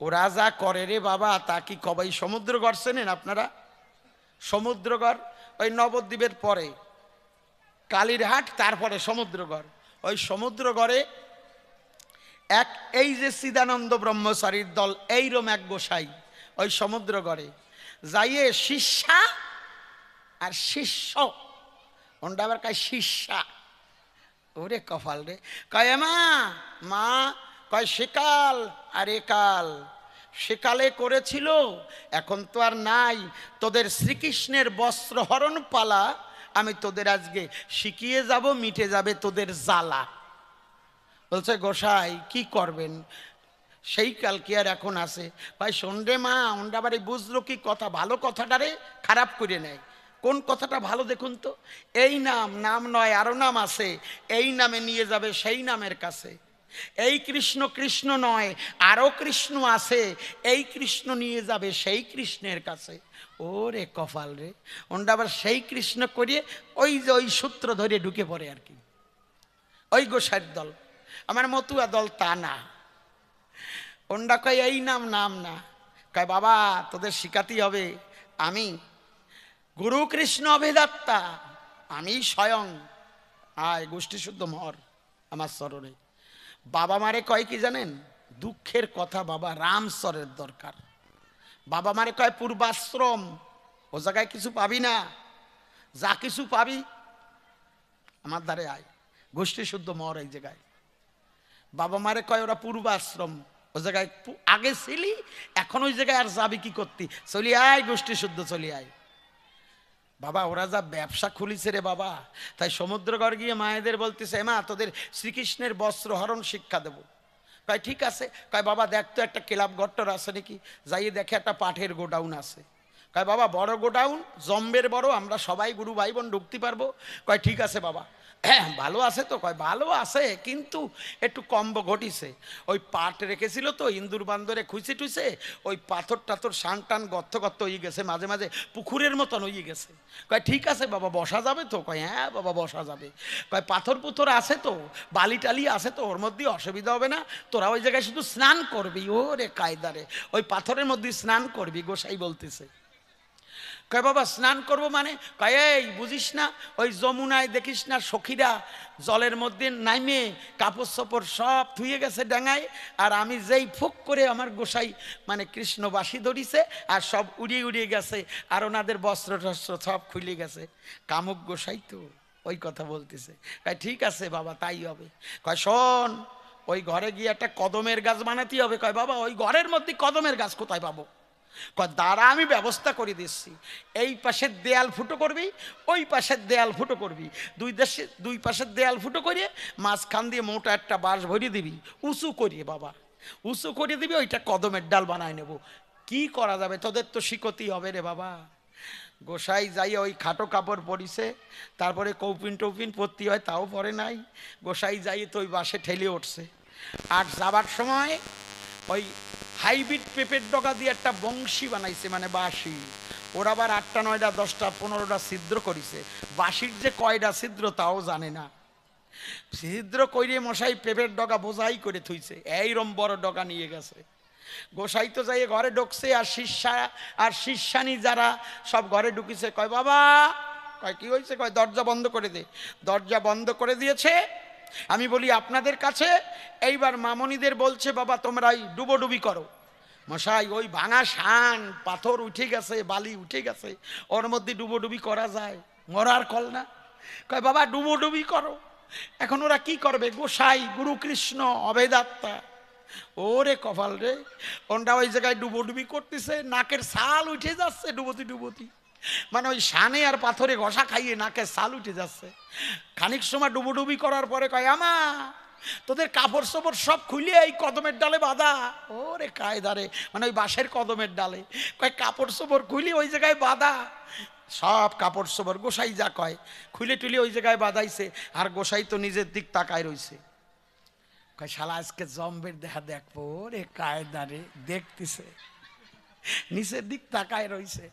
ওরা যা করে রে বাবা, তা কি কবাই সমুদ্রগড় চেনেন আপনারা? সমুদ্রগড় ওই নবদ্বীপের পরে কালীরহাট, তারপরে সমুদ্রগড়। ওই সমুদ্রগড়ে এক এই যে সিদানন্দ ব্রহ্মচারীর দল, এইরম এক গোসাই ওই সমুদ্রগড়ে যাইয়ে শিষ্যা আর শিষ্য, ওনটা আবার কয় শিষ্যা। ওরে কপাল রে, কয় মা মা, কয় সেকাল আর একাল, সেকালে করেছিল এখন তো আর নাই, তোদের শ্রীকৃষ্ণের বস্ত্র হরণ পালা, আমি তোদের আজকে শিখিয়ে যাব, মিটে যাবে তোদের জ্বালা। বলছে গোসাই কি করবেন, সেই কাল কি আর এখন আছে? ভাই শোন রে মা, ওনটা আবার এই বুঝলো কি কথা, ভালো কথাটারে খারাপ করে নেয়। কোন কথাটা ভালো দেখুন তো, এই নাম নাম নয় আরো নাম আছে, এই নামে নিয়ে যাবে সেই নামের কাছে। এই কৃষ্ণ কৃষ্ণ নয় আরো কৃষ্ণ আছে, এই কৃষ্ণ নিয়ে যাবে সেই কৃষ্ণের কাছে। ওরে কপাল রে, ওনটা আবার সেই কৃষ্ণ করিয়ে ওই যে ওই সূত্র ধরে ঢুকে পড়ে আর কি ওই গোসাইর দল। আমার মতুয়া দল তা না, ওনটা কয় এই নাম নাম না, কয় বাবা তোদের শিখাতেই হবে, আমি গুরু কৃষ্ণ অভেদাত্মা, আমি স্বয়ং, আয় গোষ্ঠী শুদ্ধ মর আমার চরণে। বাবা মারে কয় কি জানেন, দুঃখের কথা বাবা রামচরের দরকার। বাবা মারে কয় পূর্বাশ্রম, ও জায়গায় কিছু পাবি না, যা কিছু পাবি আমার দ্বারে আয়, গোষ্ঠী শুদ্ধ মর এই জায়গায়। বাবা মারে কয় ওরা পূর্বাশ্রম, ও জায়গায় আগে ছিলি, এখন ওই জায়গায় আর যাবি কি করতি, চলি আয় গোষ্ঠী শুদ্ধ চলি আয়। বাবা ওরা যা ব্যবসা খুলিছে রে বাবা, তাই সমুদ্রগড় গিয়ে মায়েদের বলতেছে মা তোদের শ্রীকৃষ্ণের বস্ত্র হরণ শিক্ষা দেব। কয় ঠিক আছে। কয় বাবা দেখ তো একটা ক্লাব ঘট্টর আছে নাকি, যাইয়ে দেখে একটা পাঠের গোডাউন আছে। কয় বাবা বড় গোডাউন, জম্বের বড়, আমরা সবাই গুরু ভাই বোন ঢুকতে পারবো। কয় ঠিক আছে বাবা। হ্যাঁ ভালো আছে তো, কয় ভালো আছে কিন্তু একটু কম্ব ঘটিছে, ওই পাট রেখেছিল তো ইন্দুর বান্দরে খুঁজে টুইছে, ওই পাথর টাথর শান টান গর্ত গর্ত হয়ে গেছে, মাঝে মাঝে পুকুরের মতন হয়ে গেছে। কয় ঠিক আছে বাবা বসা যাবে তো, কয় হ্যাঁ বাবা বসা যাবে। কয় পাথর পুথর আছে তো, বালি টালি আছে তো, ওর মধ্যে অসুবিধা হবে না, তোরা ওই জায়গায় শুধু স্নান করবি, ও রে কায়দারে ওই পাথরের মধ্যে স্নান করবি, গোসাই বলতেছে। কয় বাবা স্নান করবো মানে, কয় এই বুঝিস না ওই যমুনায় দেখিস না সখীরা জলের মধ্যে নাইমে কাপড় চোপড় সব ধুয়ে গেছে ডাঙায়, আর আমি যেই ফুক করে আমার গোসাই মানে কৃষ্ণবাসী ধরিছে আর সব উড়িয়ে উড়িয়ে গেছে, আর ওনাদের বস্ত্র টস্ত্র সব খুলে গেছে, কামুক গোসাই তো ওই কথা বলতেছে। কয় ঠিক আছে বাবা তাই হবে। কয় শোন ওই ঘরে গিয়ে একটা কদমের গাছ বানাতে হবে। কয় বাবা ওই ঘরের মধ্যে কদমের গাছ কোথায় পাবো? কয় দ্বারা আমি ব্যবস্থা করে দিচ্ছি, এই পাশের দেয়াল ফুটো করবি, ওই পাশের দেয়াল ফুটো করবি, দুই পাশের দেয়াল ফুটো করে মাঝখান দিয়ে মোটা একটা বাঁশ ভরিয়ে দিবি, উঁচু করিয়ে বাবা উঁচু করিয়ে দিবি, ওইটা কদমের ডাল বানায় নেব। কি করা যাবে, তোদের তো শিখতেই হবে রে বাবা। গোসাই যাই ওই খাটো কাপড় পরিছে, তারপরে কৌপিন টৌপিন পরতে হয় তাও পরে নাই, গোসাই যাই তো ওই বাসে ঠেলে উঠছে। আর যাবার সময় ওই হাইব্রিড পেঁপের ডগা দিয়ে একটা বংশী বানাইছে, মানে বাঁশি, ওর আবার 8টা 9টা 10টা 15টা ছিদ্র করিছে, বাঁশির যে কয়টা ছিদ্র তাও জানে না। ছিদ্র কইরে মশাই পেঁপের ডগা বোঝাই করে থুইছে, এইরম বড় ডগা নিয়ে গেছে। গোসাই তো যাই ঘরে ঢুকছে, আর শিষ্যা আর শিষ্যানি যারা সব ঘরে ঢুকিছে। কয় বাবা, কয় কি হয়েছে? কয় দরজা বন্ধ করে দে। দরজা বন্ধ করে দিয়েছে। আমি বলি আপনাদের কাছে এইবার মামনিদের বলছে বাবা তোমরা ডুবোডুবি করো। মশাই ওই ভাঙা শান পাথর উঠে গেছে, বালি উঠে গেছে, ওর মধ্যে ডুবোডুবি করা যায়? মরার কল না। কয় বাবা ডুবোডুবি করো। এখন ওরা কি করবে? গোসাই গুরু কৃষ্ণ অভেদাত্মা, ওরে কপাল রে, ওনটা ওই জায়গায় ডুবোডুবি করতেছে, নাকের ছাল উঠে যাচ্ছে ডুবতি ডুবতি, মানে ওই শানে আর পাথরে ঘষা খাইয়ে নাকের ছাল উঠে যাচ্ছে। খানিক সময় ডুবোডুবি করার পরে কয় আমা তোদের কাপড় চোপড় সব খুলে এই কদমের ডালে বাঁধা। ওরে কায়দারে, মানে ওই বাঁশের কদমের ডালে, কয় কাপড় চোপড় খুলে ওই জায়গায় বাঁধা, সব কাপড় চোপড় গোসাই যা কয় খুলে টুলে ওই জায়গায় বাঁধাইছে। আর গোসাই তো নিজের দিক তাকায় রইছে, কয় শালা আজকে জম্বের দেখা দেখবো। রে কায়দারে দেখতেছে, নিচের দিক তাকায় রইছে।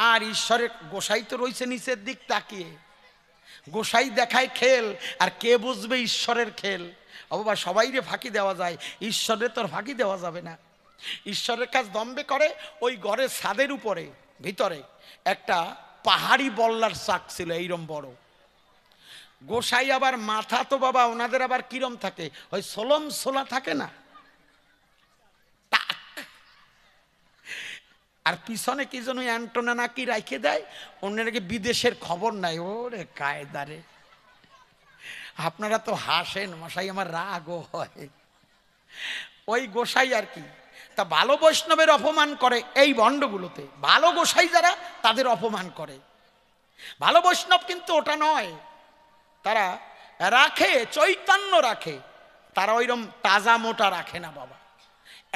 আর ঈশ্বরের গোসাই তো রইছে নিচের দিক তাকিয়ে, গোসাই দেখায় খেল, আর কে বুঝবে ঈশ্বরের খেল? ও বাবা সবাই রে ফাঁকি দেওয়া যায়, ঈশ্বরের তোর ফাঁকি দেওয়া যাবে না। ঈশ্বরের কাজ দম্বে করে। ওই ঘরের ছাদের উপরে ভিতরে একটা পাহাড়ি বল্লার চাক ছিল এইরম বড়। গোসাই আবার মাথা তো বাবা ওনাদের আবার কিরম থাকে, ওই সোলম সোলা থাকে না, আর পিছনে কি যেন অ্যান্টোনা নাকি রাখে দেয়, অন্যকে বিদেশের খবর নাই। ওরে কায়দারে, আপনারা তো হাসেন মশাই, আমার রাগও হয়। ওই গোসাই আর কি, তা ভালো বৈষ্ণবের অপমান করে এই ভণ্ডগুলোতে। ভালো গোসাই যারা তাদের অপমান করে। ভালো বৈষ্ণব কিন্তু ওটা নয়, তারা রাখে চৈতন্য রাখে, তারা ওইরকম তাজা মোটা রাখে না বাবা।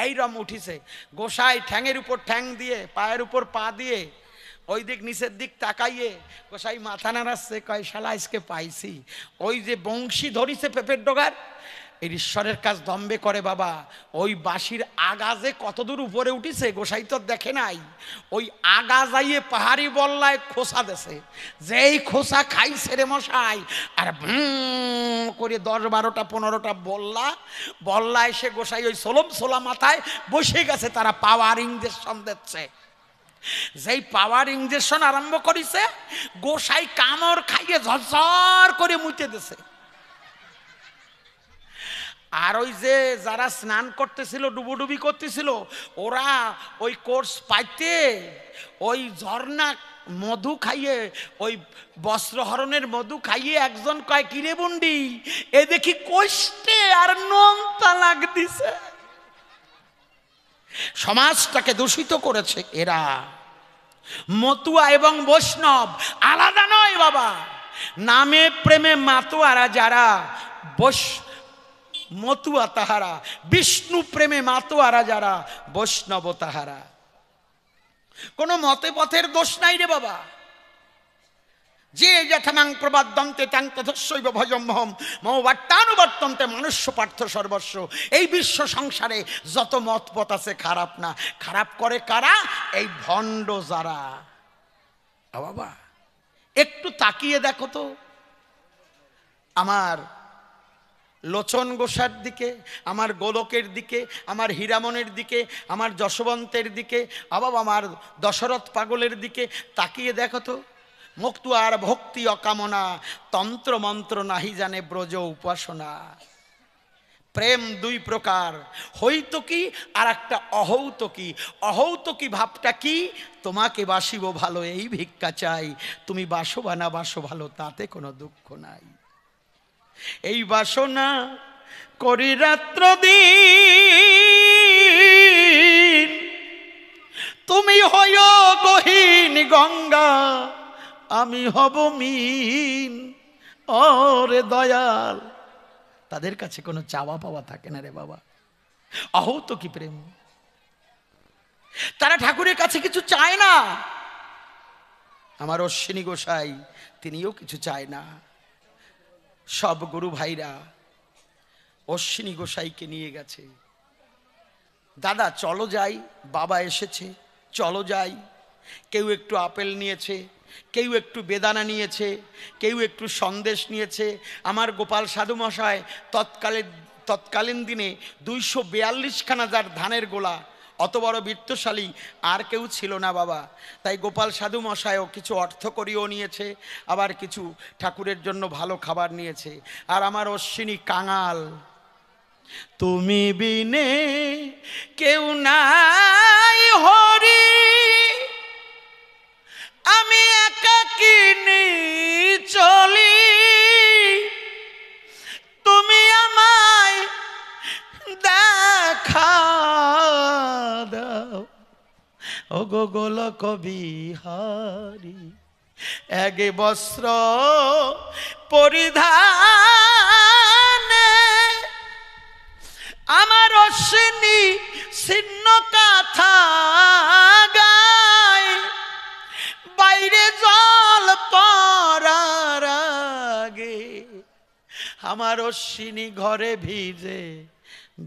এইরকম উঠিছে গোসাই, ঠ্যাঙের উপর ঠ্যাং দিয়ে, পায়ের উপর পা দিয়ে, ওই দিক নিচের দিক তাকাইয়ে গোসাই মাথা নাড়াচ্ছে, কয় শালা আজকে পাইছি। ওই যে বংশী ধরিছে পেঁপের ডোগার, এই ঈশ্বরের কাজ দম্বে করে বাবা। ওই বাঁশির আগাজে কত দূর উপরে উঠিছে গোসাই তো দেখে নাই। ওই আগা যাইয়ে পাহাড়ি বল্লায় খোসা দেছে, যেই খোসা খাইছে রে মশাই, আর করে 10-12টা 15টা বল্লা এসে গোসাই ওই সোলম সোলা মাথায় বসে গেছে। তারা পাওয়ার ইঞ্জেকশন দিচ্ছে। যেই পাওয়ার ইঞ্জেকশন আরম্ভ করেছে, গোসাই কামড় খাইয়ে ঝরঝর করে মুতে দিছে। আর ওই যে যারা স্নান করতেছিল, ডুবুডুবি করতেছিল, ওরা ওই কোর্স পাইতে ওই ঝর্ণা মধু খাইয়ে, ওই বস্ত্রহরণের মধু খাইয়ে একজন কয়, কিরে বুন্ডি এ দেখি কষ্টে আর নুন তালাক দিছে। সমাজটাকে দূষিত করেছে এরা। মতুয়া এবং বৈষ্ণব আলাদা নয় বাবা। নামে প্রেমে মাতোয়ারা যারা, মতুয়া তাহারা, বিষ্ণু প্রেমে মাতোয়ারা যারা, বৈষ্ণব তাহারা। কোন মতে পথের দোষ নাই রে বাবা। যে যথামাং প্রবাদ্যন্তে তাং তথস্যৈব ভজমহম মৌবাট্টানুবর্তন্তে মনুষ্য পার্থ সর্বস্ব। এই বিশ্ব সংসারে যত মত পথ আছে খারাপ না। খারাপ করে কারা? এই ভণ্ড যারা। বাবা একটু তাকিয়ে দেখো তো আমার লোচন গোসার দিকে, আমার গোলকের দিকে, আমার হীরামনের দিকে, আমার যশবন্তের দিকে, আবার আমার দশরথ পাগলের দিকে তাকিয়ে দেখো তো। মুক্ত আর ভক্তি অকামনা, তন্ত্র মন্ত্র নাহি জানে ব্রজ উপাসনা। প্রেম দুই প্রকার, হইতকি আর একটা অহৌতকি। অহৌতকি ভাবটা কি? তোমাকে বাসিব ভালো এই ভিক্ষা চাই, তুমি বাসো বা না বাসো ভালো তাতে কোনো দুঃখ নাই। এই বাসনা করি রাত্র দিন, তুমি হইও গহীন গঙ্গা, আমি হব মিন। ওরে দয়াল, তাদের কাছে কোনো চাওয়া পাওয়া থাকে না রে বাবা। অহৌত কি প্রেম, তারা ঠাকুরের কাছে কিছু চায় না। আমার অশ্বিনী গোসাই তিনিও কিছু চায় না। সব গুরু ভাইরা অশ্বিনী গোসাইকে নিয়ে গেছে, দাদা চলো যাই, বাবা এসেছে চলো যাই। কেউ একটু আপেল নিয়েছে, কেউ একটু বেদানা নিয়েছে, কেউ একটু সন্দেশ নিয়েছে। আমার গোপাল সাধু মশাই তৎকালীন দিনে 242খানা যার ধানের গোলা, অত বড় বৃত্তশালী আর কেউ ছিল না বাবা। তাই গোপাল সাধু মশাইও কিছু অর্থ করিও নিয়েছে, আবার কিছু ঠাকুরের জন্য ভালো খাবার নিয়েছে। আর আমার অশ্বিনী কাঙাল, তুমি বিনে কেউ নাই হরি, আমি একাকিনী চলি, তুমি আমায় দেখা দাও ও গো গোলক বিহারী। এক বস্ত্র পরিধানে আমার অশ্বিনী ছিন্ন কাথা গায়, বাইরে জল পড়ার আগে আমার অশ্বিনী ঘরে ভিজে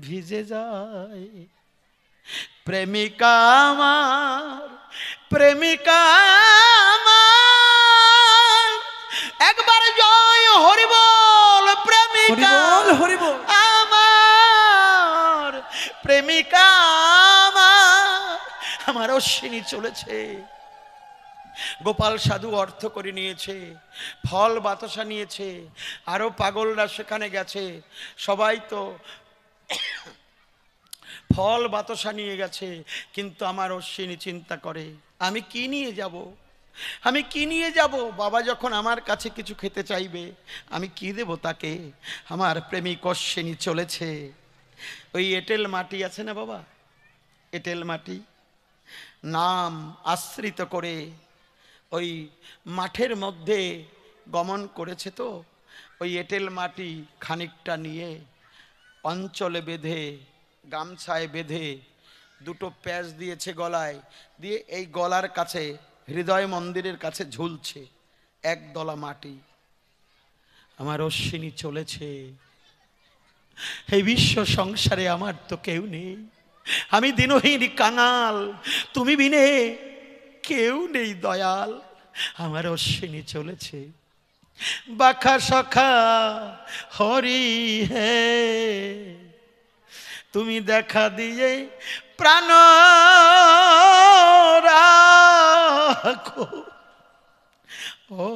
ভিজে যায়। প্রেমিকা আমার, প্রেমিকা আমার, একবার জয় হরি বল। প্রেমিকা আমার, প্রেমিকা অশ্বিনী চলেছে। গোপাল সাধু অর্থ করে নিয়েছে, ফল বাতাসা নিয়েছে, আরো পাগলরা সেখানে গেছে, সবাই তো ফল বাতাসা নিয়ে গেছে। কিন্তু আমার অশ্বিনী চিন্তা করে, আমি কি নিয়ে যাব, আমি কি নিয়ে যাব? বাবা যখন আমার কাছে কিছু খেতে চাইবে, আমি কি দেব তাকে? আমার প্রেমিক অশ্বিনী চলেছে। ওই এঁটেল মাটি আছে না বাবা, এঁটেল মাটি, নাম আশ্রিত করে ওই মাঠের মধ্যে গমন করেছে। তো ওই এঁটেল মাটি খানিকটা নিয়ে অঞ্চলে বেঁধে, গামছায় বেঁধে, দুটো প্যাঁচ দিয়েছে গলায়, দিয়ে এই গলার কাছে, হৃদয় মন্দিরের কাছে ঝুলছে একদলা মাটি। আমার অশ্বিনী চলেছে। এই বিশ্ব সংসারে আমার তো কেউ নেই, আমি দিনহীন কাঙাল, তুমি বিনে কেউ নেই দয়াল। আমার অশ্বিনী চলেছে। বাখা সখা হরি হে, তুমি দেখা দিয়ে প্রাণ রাখো। ও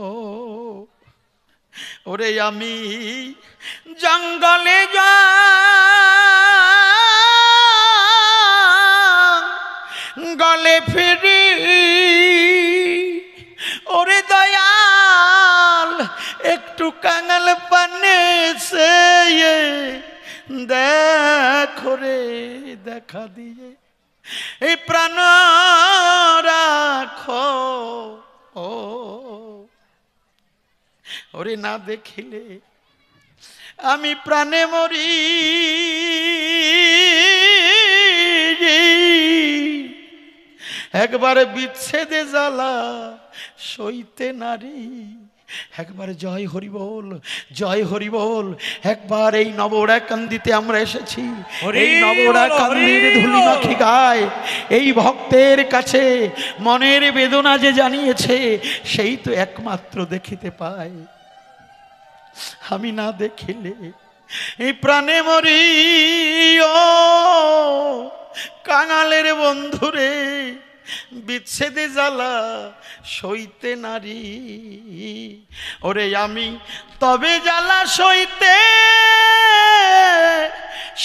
ওরে আমি জঙ্গলে গলে ফিরি, ওরে দয়াল একটু কাঙাল পানে সে দেখো রে, দেখা দিয়ে এই প্রাণ রাখো। ও ওরে না দেখিলে আমি প্রাণে মরি, একবার বিচ্ছেদে জ্বালা সইতে নারী। একবার জয় হরি বল, জয় হরি বল। একবার এই নবরাকান্দিতে আমরা এসেছি, এই নবরাকান্দির ধুলি মাখি গায় এই ভক্তের কাছে মনের বেদনা যে জানিয়েছে, সেই তো একমাত্র দেখিতে পায়। আমি না দেখিলে এই প্রাণে মরি। ও কাঙালের বন্ধুরে, বিচ্ছেদে জ্বালা সইতে নারী। ওরে আমি তবে জ্বালা সইতে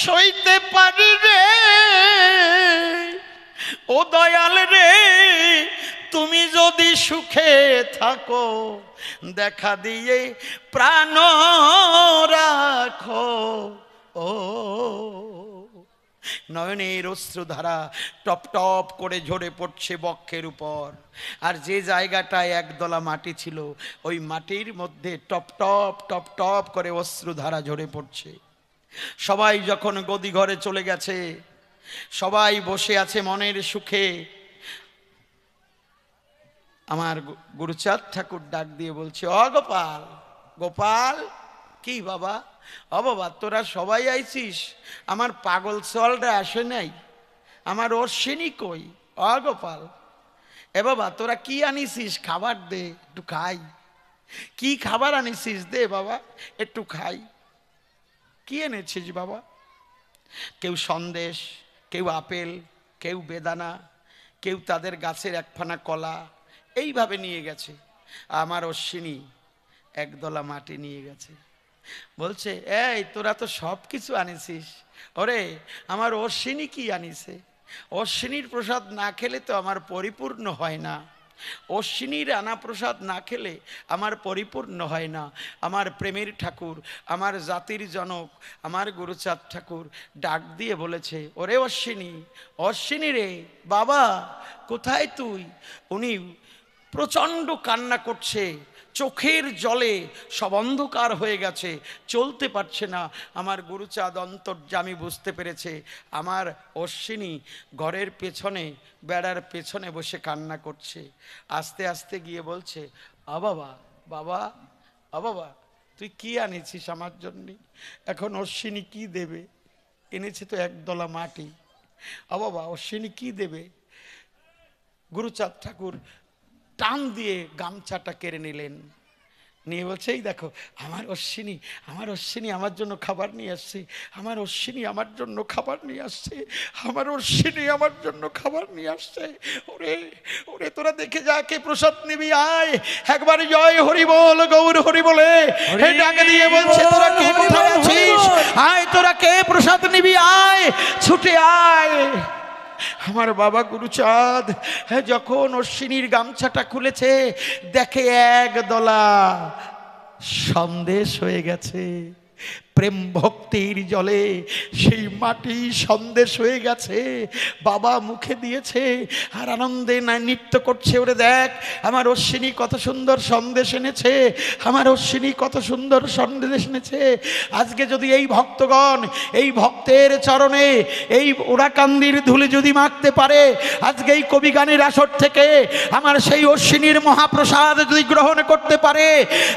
সইতে পারি রে, ও দয়াল রে তুমি যদি সুখে থাকো, দেখা দিয়ে প্রাণ রাখো। ও নয়নের অশ্রুধারা টপ টপ করে ঝরে পড়ছে বক্ষের উপর। আর যে জায়গাটায় একদলা মাটি ছিল, ওই মাটির মধ্যে টপ টপ টপ টপ করে অশ্রুধারা ঝরে পড়ছে। সবাই যখন গদি ঘরে চলে গেছে, সবাই বসে আছে মনের সুখে, আমার গুরুচাঁদ ঠাকুর ডাক দিয়ে বলছে, অ গোপাল, গোপাল কি বাবা? ও বাবা তোরা সবাই আইছিস, আমার পাগল সোয়ালটা আসে নাই, আমার অশ্বিনী কই? অ গোপাল, এ বাবা তোরা কি আনিছিস? খাবার দে একটু খাই। কি খাবার আনিছিস? দে বাবা একটু খাই। কি এনেছিস বাবা? কেউ সন্দেশ, কেউ আপেল, কেউ বেদানা, কেউ তাদের গাছের একখানা কলা, এইভাবে নিয়ে গেছে। আমার অশ্বিনী একদলা মাটি নিয়ে গেছে। বলছে, এই তোরা তো সব কিছু আনিছিস, ওরে আমার অশ্বিনী কি আনিছে? অশ্বিনীর প্রসাদ না খেলে তো আমার পরিপূর্ণ হয় না, অশ্বিনীর আনা প্রসাদ না খেলে আমার পরিপূর্ণ হয় না। আমার প্রেমের ঠাকুর, আমার জাতির জনক, আমার গুরুচাঁদ ঠাকুর ডাক দিয়ে বলেছে, ওরে অশ্বিনী, অশ্বিনী রে বাবা কোথায় তুই? উনি প্রচণ্ড কান্না করছে, চোখের জলে সব অন্ধকার হয়ে গেছে, চলতে পারছে না। আমার গুরুচাঁদ অন্তর্যামী বুঝতে পেরেছে আমার অশ্বিনী ঘরের পেছনে, বেড়ার পেছনে বসে কান্না করছে। আস্তে আস্তে গিয়ে বলছে, আ বাবা, বাবা, আ বাবা তুই কি আনিছিস আমার জন্যে? এখন অশ্বিনী কি দেবে? এনেছে তো একদলা মাটি। আ বাবা অশ্বিনী কি দেবে? গুরুচাঁদ ঠাকুর টান দিয়ে গামছাটা কেড়ে নিলেন, নিয়ে বলছে এই দেখো আমার অশ্বিনী আমার জন্য খাবার নিয়ে আসছে, আমার অশ্বিনী আমার জন্য খাবার নিয়ে আসছে, আমার অশ্বিনী আমার জন্য খাবার নিয়ে আসছে। ওরে ওরে তোরা দেখে যা কে প্রসাদ নিবি, আয় একবার জয় হরি বল গৌর হরি বলে ডাকে দিয়ে বলছে তোরা কে কোথায় আছিস, আয় তোরা কে প্রসাদ নিবি, আয় ছুটে আয়। আমার বাবা গুরুচাঁদ যখন অশ্বিনীর গামছাটা খুলেছে দেখে একদলা সন্দেশ হয়ে গেছে, প্রেম ভক্তির জলে সেই মাটি সন্দেশ হয়ে গেছে, বাবা মুখে দিয়েছে আর আনন্দে না নৃত্য করছে। ওরে দেখ আমার অশ্বিনী কত সুন্দর সন্দেশ এনেছে, আমার অশ্বিনী কত সুন্দর সন্দেশ এনেছে। আজকে যদি এই ভক্তগণ এই ভক্তের চরণে এই ওরাকান্দির ধুলি যদি মাখতে পারে, আজকে এই কবি গানের আসর থেকে আমার সেই অশ্বিনীর মহাপ্রসাদ যদি গ্রহণ করতে পারে,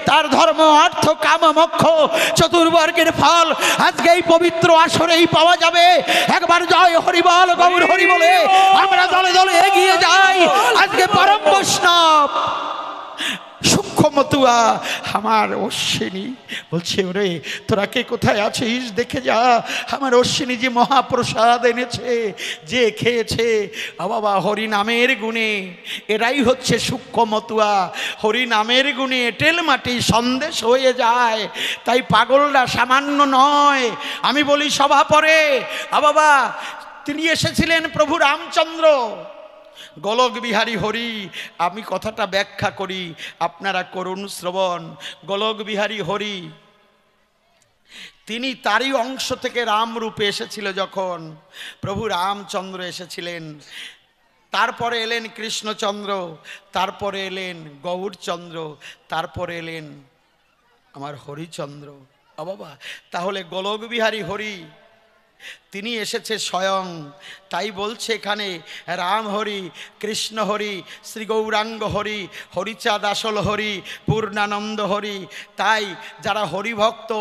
তার ধর্ম অর্থ কাম মোক্ষ চতুর্বর্গের ফল আজকে এই পবিত্র আসরেই পাওয়া যাবে। একবার জয় হরি বল গৌর হরি বলে আমরা দলে দলে এগিয়ে যাই। আজকে পরম বৈষ্ণব সূক্ষ্মমতুয়া আমার অশ্বিনী বলছে ওরে তোরা কে কোথায় আছিস দেখে যা, আমার অশ্বিনী যে মহাপ্রসাদ এনেছে, যে খেয়েছে বাবা হরি নামের গুণে, এরাই হচ্ছে সূক্ষ্মমতুয়া। হরি নামের গুণে এঁটেল মাটি সন্দেশ হয়ে যায়। তাই পাগলরা সামান্য নয়, আমি বলি সভা পরে বাবা তিনি এসেছিলেন প্রভু রামচন্দ্র গোলক বিহারী হরি। আমি কথাটা ব্যাখ্যা করি, আপনারা করুন শ্রবণ। গোলক বিহারী হরি তিনি তারই অংশ থেকে রাম রূপে এসেছিল। যখন প্রভু রামচন্দ্র এসেছিলেন, তারপরে এলেন কৃষ্ণচন্দ্র, তারপরে এলেন গৌরচন্দ্র, তারপরে এলেন আমার হরিচন্দ্র। বাবা তাহলে গোলক বিহারী হরি তিনি এসেছে স্বয়ং। তাই বলছে এখানে রাম হরি, কৃষ্ণ হরি, শ্রী গৌরাঙ্গ হরি, হরিচাঁদ আসল হরি, পূর্ণানন্দ হরি। তাই যারা হরিভক্ত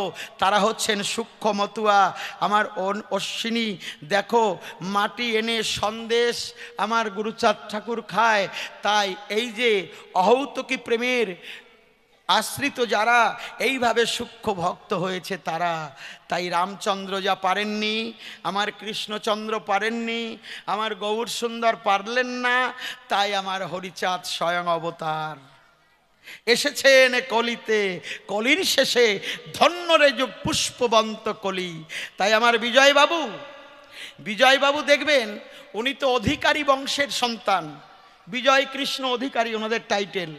তারা হচ্ছেন সূক্ষ্মমতুয়া। আমার অশ্বিনী দেখো মাটি এনে সন্দেশ আমার গুরুচাঁদ ঠাকুর খায়। তাই এই যে অহৌতকী প্রেমের আশ্রিত যারা এইভাবে সূক্ষ্ম ভক্ত হয়েছে তারা, তাই রামচন্দ্র যা পারেননি, আমার কৃষ্ণচন্দ্র পারেননি, আমার গৌর সুন্দর পারলেন না, তাই আমার হরিচাঁদ স্বয়ং অবতার এসেছেন কলিতে। কলির শেষে ধন্য রে যুগ পুষ্পবন্ত কলি। তাই আমার বিজয়বাবু দেখবেন উনি তো অধিকারী বংশের সন্তান, বিজয় কৃষ্ণ অধিকারী ওনাদের টাইটেল,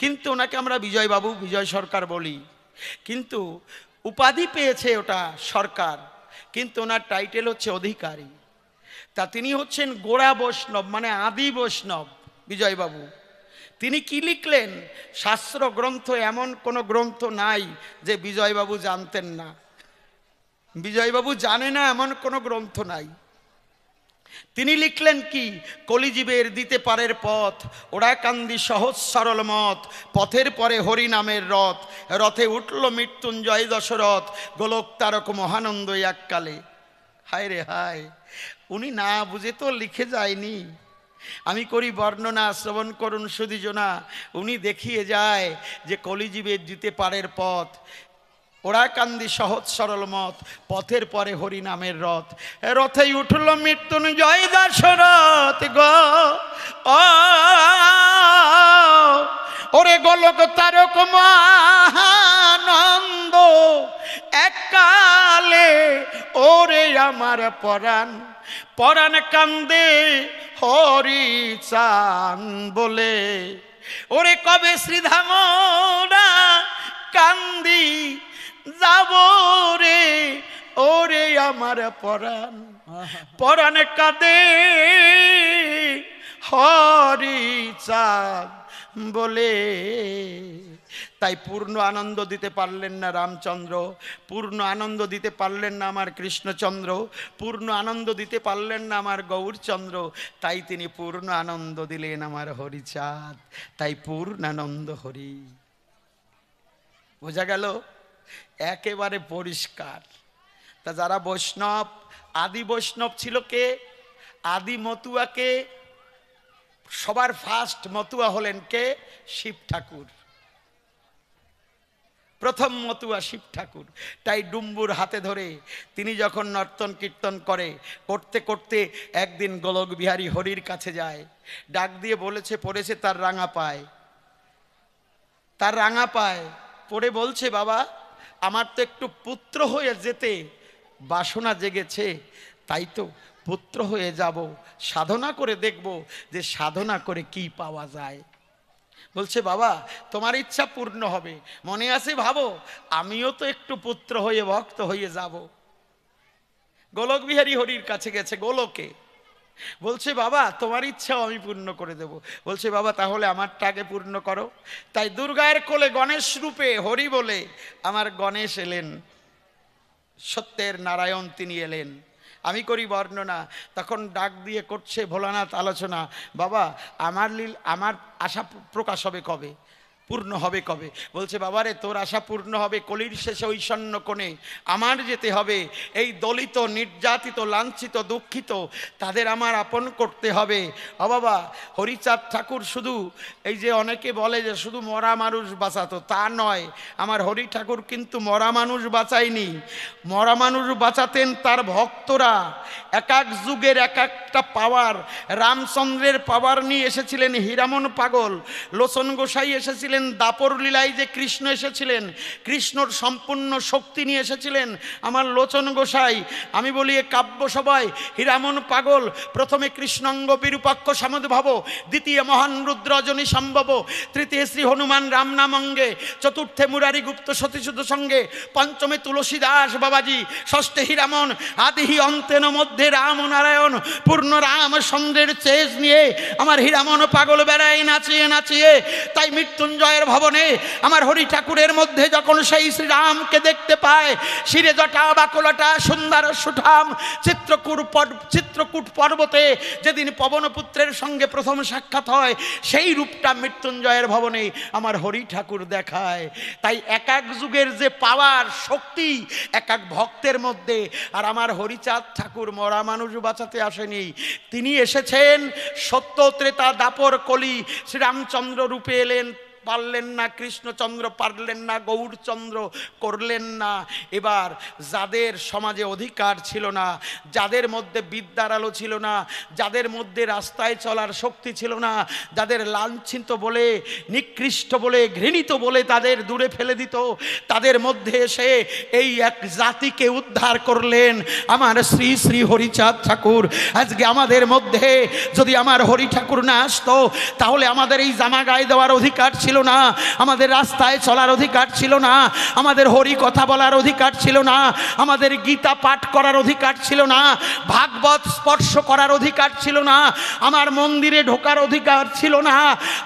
কিন্তু ওনাকে আমরা বিজয়বাবু বিজয় সরকার বলি, কিন্তু উপাধি পেয়েছে ওটা সরকার, কিন্তু ওনার টাইটেল হচ্ছে অধিকারী। তা তিনি হচ্ছেন গোড়া বৈষ্ণব, মানে আদি বৈষ্ণব বিজয়বাবু। তিনি কি লিখলেন, শাস্ত্র গ্রন্থ এমন কোনো গ্রন্থ নাই যে বিজয়বাবু জানতেন না, বিজয়বাবু জানে না এমন কোনো গ্রন্থ নাই। তিনি লিখলেন কি, কলিজীবের দিতে পারের পথ, ওরাকান্দি সহজ সরল মত, পথের পরে হরি নামের রথ, রথে উঠল মৃত্যুঞ্জয় দশরথ, গোলক তারক মহানন্দ এককালে। হায় রে হায়, উনি না বুঝে তো লিখে যায়নি। আমি করি বর্ণনা, শ্রবণ করুন সুধীজনা। উনি দেখিয়ে যায় যে কলিজীবের দিতে পারের পথ, ওরাকান্দি সহজ সরল মত, পথের পরে হরি নামের রথ, রথেই উঠল মৃত্যুঞ্জয় দশরথ গো। ওরে গোলক তারক মহানন্দ এককালে, ওরে আমার পরাণ পরাণ কান্দে হরি চান বলে, ওরে কবে শ্রীধামরা কান্দি যাব রে, ওরে আমার পরাণ পরাণ কাঁদে হরি চাঁদ বলে। তাই পূর্ণ আনন্দ দিতে পারলেন না রামচন্দ্র, পূর্ণ আনন্দ দিতে পারলেন না আমার কৃষ্ণচন্দ্র, পূর্ণ আনন্দ দিতে পারলেন না আমার গৌরচন্দ্র, তাই তিনি পূর্ণ আনন্দ দিলেন আমার হরিচাঁদ। তাই পূর্ণানন্দ হরি। বোঝা গেল? একেবারে পরিষ্কার। তা যারা বৈষ্ণব, আদি বৈষ্ণব ছিল কে? আদি মতুয়াকে সবার ফার্স্ট মতুয়া হলেন কে? শিব ঠাকুর। প্রথম মতুয়া শিব ঠাকুর। তাই ডুম্বুর হাতে ধরে তিনি যখন নর্তন কীর্তন করতে করতে একদিন গোলক বিহারী হরির কাছে যায়, ডাক দিয়ে বলেছে, পড়েছে তার রাঙা পায়, তার রাঙা পায় পড়ে বলছে, বাবা আমার তো একটু পুত্র হয়ে যেতে বাসনা জেগেছে, তাই তো পুত্র হয়ে যাব, সাধনা করে দেখব যে সাধনা করে কি পাওয়া যায়। বলছে, বাবা তোমার ইচ্ছা পূর্ণ হবে, মনে আছে ভাবো আমিও তো একটু পুত্র হয়ে ভক্ত হয়ে যাব। গোলক বিহারী হরির কাছে গেছে গোলকে, বলছে, বাবা তোমার ইচ্ছাও আমি পূর্ণ করে দেব। বলছে, বাবা তাহলে আমারটা আগে পূর্ণ করো। তাই দুর্গার কোলে গণেশ রূপে হরি বলে আমার গণেশ এলেন, সত্যের নারায়ণ তিনি এলেন। আমি করি বর্ণনা, তখন ডাক দিয়ে করছে ভোলানাথ আলোচনা, বাবা আমার আশা প্রকাশ হবে কবে, পূর্ণ হবে কবে? বলছে, বাবারে তোর আশা পূর্ণ হবে কলির শেষে ঐশন্য কোণে আমার যেতে হবে। এই দলিত, নির্যাতিত, লাঞ্ছিত, দুঃখিত তাদের আমার আপন করতে হবে। ও বাবা, হরিচাঁদ ঠাকুর শুধু এই যে অনেকে বলে যে শুধু মরা মানুষ বাঁচাতো, তা নয়। আমার হরি ঠাকুর কিন্তু মরা মানুষ বাঁচায়নি, মরা মানুষ বাঁচাতেন তার ভক্তরা। এক এক যুগের এক একটা পাওয়ার, রামচন্দ্রের পাওয়ার নিয়ে এসেছিলেন হীরামন পাগল, লোচন গোসাই এসেছিলেন দাপর লীলায় যে কৃষ্ণ এসেছিলেন, কৃষ্ণর সম্পূর্ণ শক্তি নিয়ে এসেছিলেন আমার লোচন গোসাই। আমি বলি এ কাব্য সবাই হীরামন পাগল, প্রথমে কৃষ্ণাঙ্গ বিরূপাক্ষ সামুদ্ভব, দ্বিতীয় মহান রুদ্রজনী সম্ভব, তৃতীয় শ্রী হনুমান রাম নাম অঙ্গে, চতুর্থে মুরারি গুপ্ত সতীসুধ সঙ্গে, পঞ্চমে তুলসীদাস বাবাজি, ষষ্ঠে হীরামন, আদিহি অন্তেন মধ্যে রাম নারায়ণ, পূর্ণ রামচন্দ্রের চেজ নিয়ে আমার হীরামন পাগল বেড়ায় নাচিয়ে নাচিয়ে। তাই মৃত্যুঞ্জয়ের ভবনে আমার হরি ঠাকুরের মধ্যে যখন সেই শ্রীরামকে দেখতে পায়, শিরে জটা বাকুলটা সুন্দর সুঠাম, চিত্রকূট পর্বতে যেদিন পবনপুত্রের সঙ্গে প্রথম সাক্ষাৎ হয়, সেই রূপটা মৃত্যুঞ্জয়ের ভবনে আমার হরি ঠাকুর দেখায়। তাই এক এক যুগের যে পাওয়ার শক্তি এক এক ভক্তের মধ্যে। আর আমার হরিচাঁদ ঠাকুর মরা মানুষ বাঁচাতে আসেনি, তিনি এসেছেন সত্য ত্রেতা দাপর কলি, শ্রীরামচন্দ্র রূপে এলেন, পারলেন না কৃষ্ণচন্দ্র, পারলেন না গৌরচন্দ্র, করলেন না। এবার যাদের সমাজে অধিকার ছিল না, যাদের মধ্যে বিদ্যার আলো ছিল না, যাদের মধ্যে রাস্তায় চলার শক্তি ছিল না, যাদের লাঞ্ছিত বলে, নিকৃষ্ট বলে, ঘৃণিত বলে তাদের দূরে ফেলে দিত, তাদের মধ্যে এসে এই এক জাতিকে উদ্ধার করলেন আমার শ্রী শ্রী হরিচাঁদ ঠাকুর। আজকে আমাদের মধ্যে যদি আমার হরি ঠাকুর না আসতো, তাহলে আমাদের এই জামা গায়ে দেওয়ার অধিকার ছিল না, আমাদের রাস্তায় চলার অধিকার ছিল না, আমাদের হরি কথা বলার অধিকার ছিল না, আমাদের গীতা পাঠ করার অধিকার ছিল না, ভাগবত স্পর্শ করার অধিকার ছিল না, আমার মন্দিরে ঢোকার অধিকার ছিল না।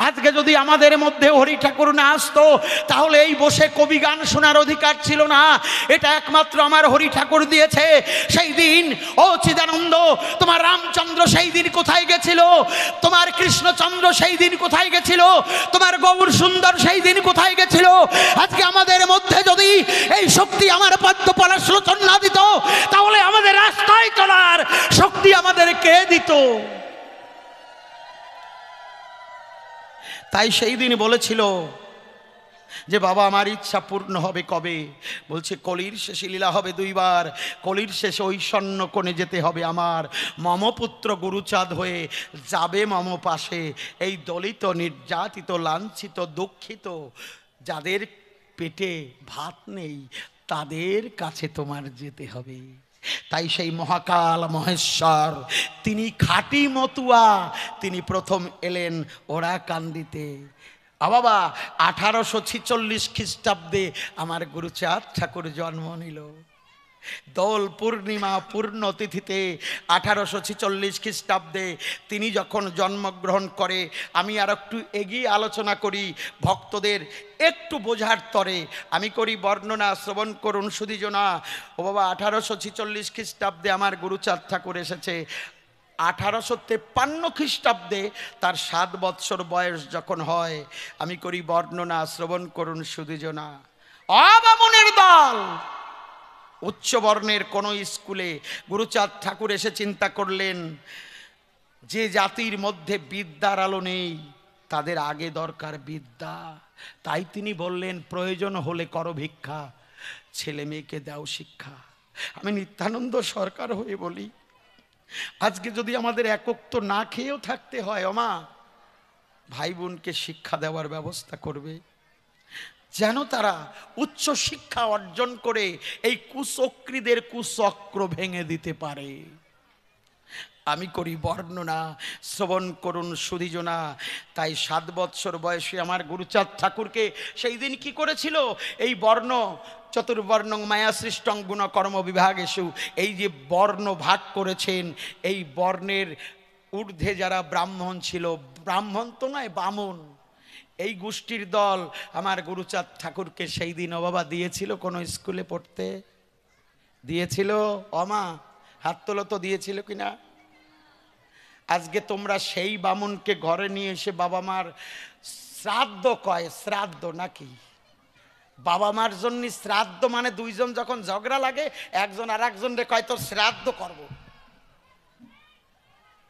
আজকে যদি আমাদের মধ্যে হরি ঠাকুর না আসতো, তাহলে এই বসে কবি গান শোনার অধিকার ছিল না। এটা একমাত্র আমার হরি ঠাকুর দিয়েছে। সেই দিন ও চিদানন্দ, তোমার রামচন্দ্র সেই দিন কোথায় গেছিল? তোমার কৃষ্ণচন্দ্র সেই দিন কোথায় গেছিল? তোমার গৌর সুন্দর সেই দিন কোথায় গেছিল? আজকে আমাদের মধ্যে যদি এই শক্তি আমার পদ্ম পলাশ লোচন না দিত, তাহলে আমাদের রাস্তায় চলার শক্তি আমাদের কে দিত? তাই সেই দিন বলেছিল যে বাবা আমার ইচ্ছা পূর্ণ হবে কবে? বলছে কলির শেষে লীলা হবে দুইবার, কলির শেষে ঐশন্য কোণে যেতে হবে আমার, মমপুত্র গুরুচাঁদ হয়ে যাবে মম পাশে। এই দলিত, নির্যাতিত, লাঞ্ছিত, দুঃখিত যাদের পেটে ভাত নেই, তাদের কাছে তোমার যেতে হবে। তাই সেই মহাকাল মহেশ্বর তিনি খাঁটি মতুয়া, তিনি প্রথম এলেন ওরাকান্দিতে। বাবা 1846 খ্রিস্টাব্দে আমার গুরুচাঁদ ঠাকুর জন্ম নিল। দোল পূর্ণিমা পূর্ণ তিথিতে 1846 খ্রিস্টাব্দে তিনি যখন জন্মগ্রহণ করে, আমি আর একটু এগিয়ে আলোচনা করি ভক্তদের একটু বোঝার তরে, আমি করি বর্ণনা, শ্রবণ করুন সুধীজনা। ও বাবা 1846 খ্রিস্টাব্দে আমার গুরুচাঁদ ঠাকুর এসেছে। 1853 খ্রিস্টাব্দে তার 7 বৎসর বয়স যখন হয়, আমি করি বর্ণনা, শ্রবণ করুন সুধীজনা। অবামনের দল, উচ্চ বর্ণের কোন স্কুলে গুরুচাঁদ ঠাকুর এসে চিন্তা করলেন যে জাতির মধ্যে বিদ্যার আলো নেই, তাদের আগে দরকার বিদ্যা। তাই তিনি বললেন, প্রয়োজন হলে করো ভিক্ষা, ছেলে মেয়েকে দাও শিক্ষা। আমি নিত্যানন্দ সরকার হয়ে বলি, আজকে যদি আমাদের একক্ত না খেয়েও থাকতে হয়, ওমা ভাই বোনকে শিক্ষা দেওয়ার ব্যবস্থা করবে, যেন তারা উচ্চ শিক্ষা অর্জন করে এই কুচক্রীদের কুচক্র ভেঙে দিতে পারে। আমি করি বর্ণনা, শ্রবণ করুন সুধীজনা। তাই 7 বৎসর বয়সে আমার গুরুচাঁদ ঠাকুরকে সেই দিন কি করেছিল, এই বর্ণ চতুর্বর্ণং মায়া সৃষ্টং গুণ কর্ম বিভাগেষু, এই যে বর্ণ ভাগ করেছেন, এই বর্ণের ঊর্ধ্বে যারা ব্রাহ্মণ ছিল, ব্রাহ্মণ তো নয় বামন, এই গোষ্ঠীর দল আমার গুরুচাঁদ ঠাকুরকে সেই দিন বাবা দিয়েছিল কোনো স্কুলে পড়তে? দিয়েছিল? অমা হাত তোলো তো, দিয়েছিল কিনা? আজকে তোমরা সেই বামুনকে ঘরে নিয়ে এসে বাবা মার শ্রাদ্ধ কয়, শ্রাদ্ধ নাকি? বাবা মার জন্য শ্রাদ্ধ মানে দুইজন যখন ঝগড়া লাগে, একজন আর একজন রে কয় তোর শ্রাদ্ধ করব।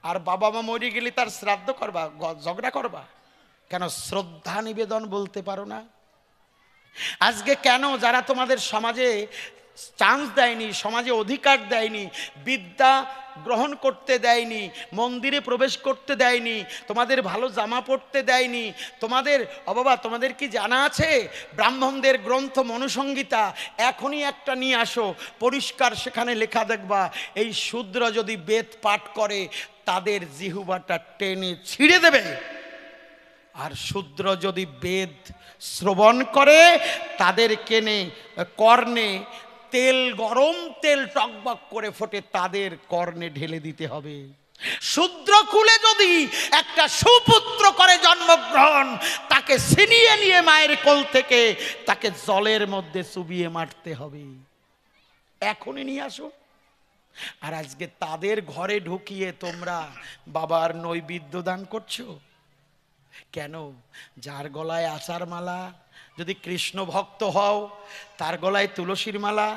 আর বাবা মা মরে গেলে তার শ্রাদ্ধ করবা, ঝগড়া করবা কেন? শ্রদ্ধা নিবেদন বলতে পারো না? আজকে কেন যারা তোমাদের সমাজে চান্স দেয়নি, সমাজে অধিকার দেয়নি, বিদ্যা গ্রহণ করতে দেয়নি, মন্দিরে প্রবেশ করতে দেয়নি, তোমাদের ভালো জামা পরতে দেয়নি, তোমাদের বাবা তোমাদের কি জানা আছে ব্রাহ্মণদের গ্রন্থ মনুসংহিতা এখনই একটা নিয়ে আসো, পরিষ্কার সেখানে লেখা দেখবা, এই শূদ্র যদি বেদ পাঠ করে তাদের জিহ্বাটা টেনে ছিঁড়ে দেবে, আর শূদ্র যদি বেদ শ্রবণ করে তাদের কর্ণে তেল, গরম তেল টকবক করে ফোটে, তাদের কর্ণে ঢেলে দিতে হবে। শূদ্র কুলে যদি একটা সুপুত্র করে জন্মগ্রহণ, তাকে ছিনিয়ে নিয়ে মায়ের কোল থেকে তাকে জলের মধ্যে চুবিয়ে মারতে হবে। এখনই নিয়ে আসো। আর আজকে তাদের ঘরে ঢুকিয়ে তোমরা বাবার নৈবেদ্য দান করছো কেন? যার গলায় আচার মালা, যদি কৃষ্ণ ভক্ত হও তার গলায় তুলসীর মালা,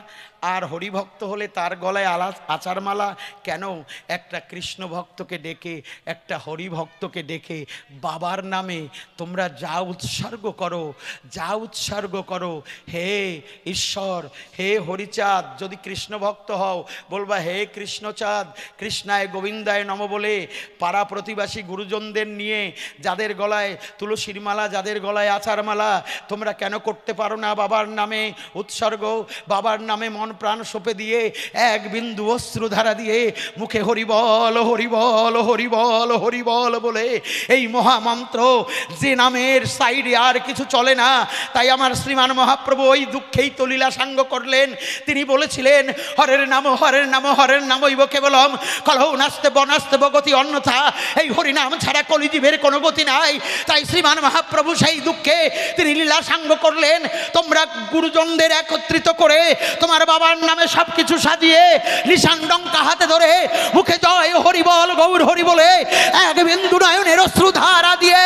আর হরিভক্ত হলে তার গলায় আচার মালা কেন? একটা কৃষ্ণ ভক্তকে ডেকে, একটা হরিভক্তকে ডেকে বাবার নামে তোমরা যা উৎসর্গ করো, যা উৎসর্গ করো, হে ঈশ্বর, হে হরিচাঁদ, যদি কৃষ্ণ ভক্ত হও বলবা হে কৃষ্ণচাঁদ, কৃষ্ণায় গোবিন্দায় নম বলে পাড়া প্রতিবাসী গুরুজনদের নিয়ে যাদের গলায় তুলসীর মালা, যাদের গলায় আচার মালা, তোমরা কেন করতে পারো না বাবার নামে উৎসর্গ? বাবার নামে মন প্রাণ সঁপে দিয়ে, এক বিন্দু অশ্রুধারা দিয়ে মুখে হরিবল হরিবল হরিবল হরিবল বলে এই মহামন্ত্র, যে নামের সাইডে আর কিছু চলে না। তাই আমার শ্রীমান মহাপ্রভু ওই দুঃখেই তো লীলা সাঙ্গ করলেন। তিনি বলেছিলেন হরের নাম হরের নাম হরের নাম ইব কেবলম কলহ নাস্তে বনাস্তে বগতি, অন্যথা এই হরিনাম ছাড়া কলিজীবের কোনো গতি নাই। তাই শ্রীমান মহাপ্রভু সেই দুঃখে তিনি লীলা সাঙ্গ করলেন। তোমরা গুরুজনদের একত্রিত করে তোমার বাবার নামে সবকিছু সাজিয়ে নিশান ডঙ্কা হাতে ধরে মুখে জয় হরিবল গৌর হরি বলে এক বিন্দু নয়নের অশ্রুধারা দিয়ে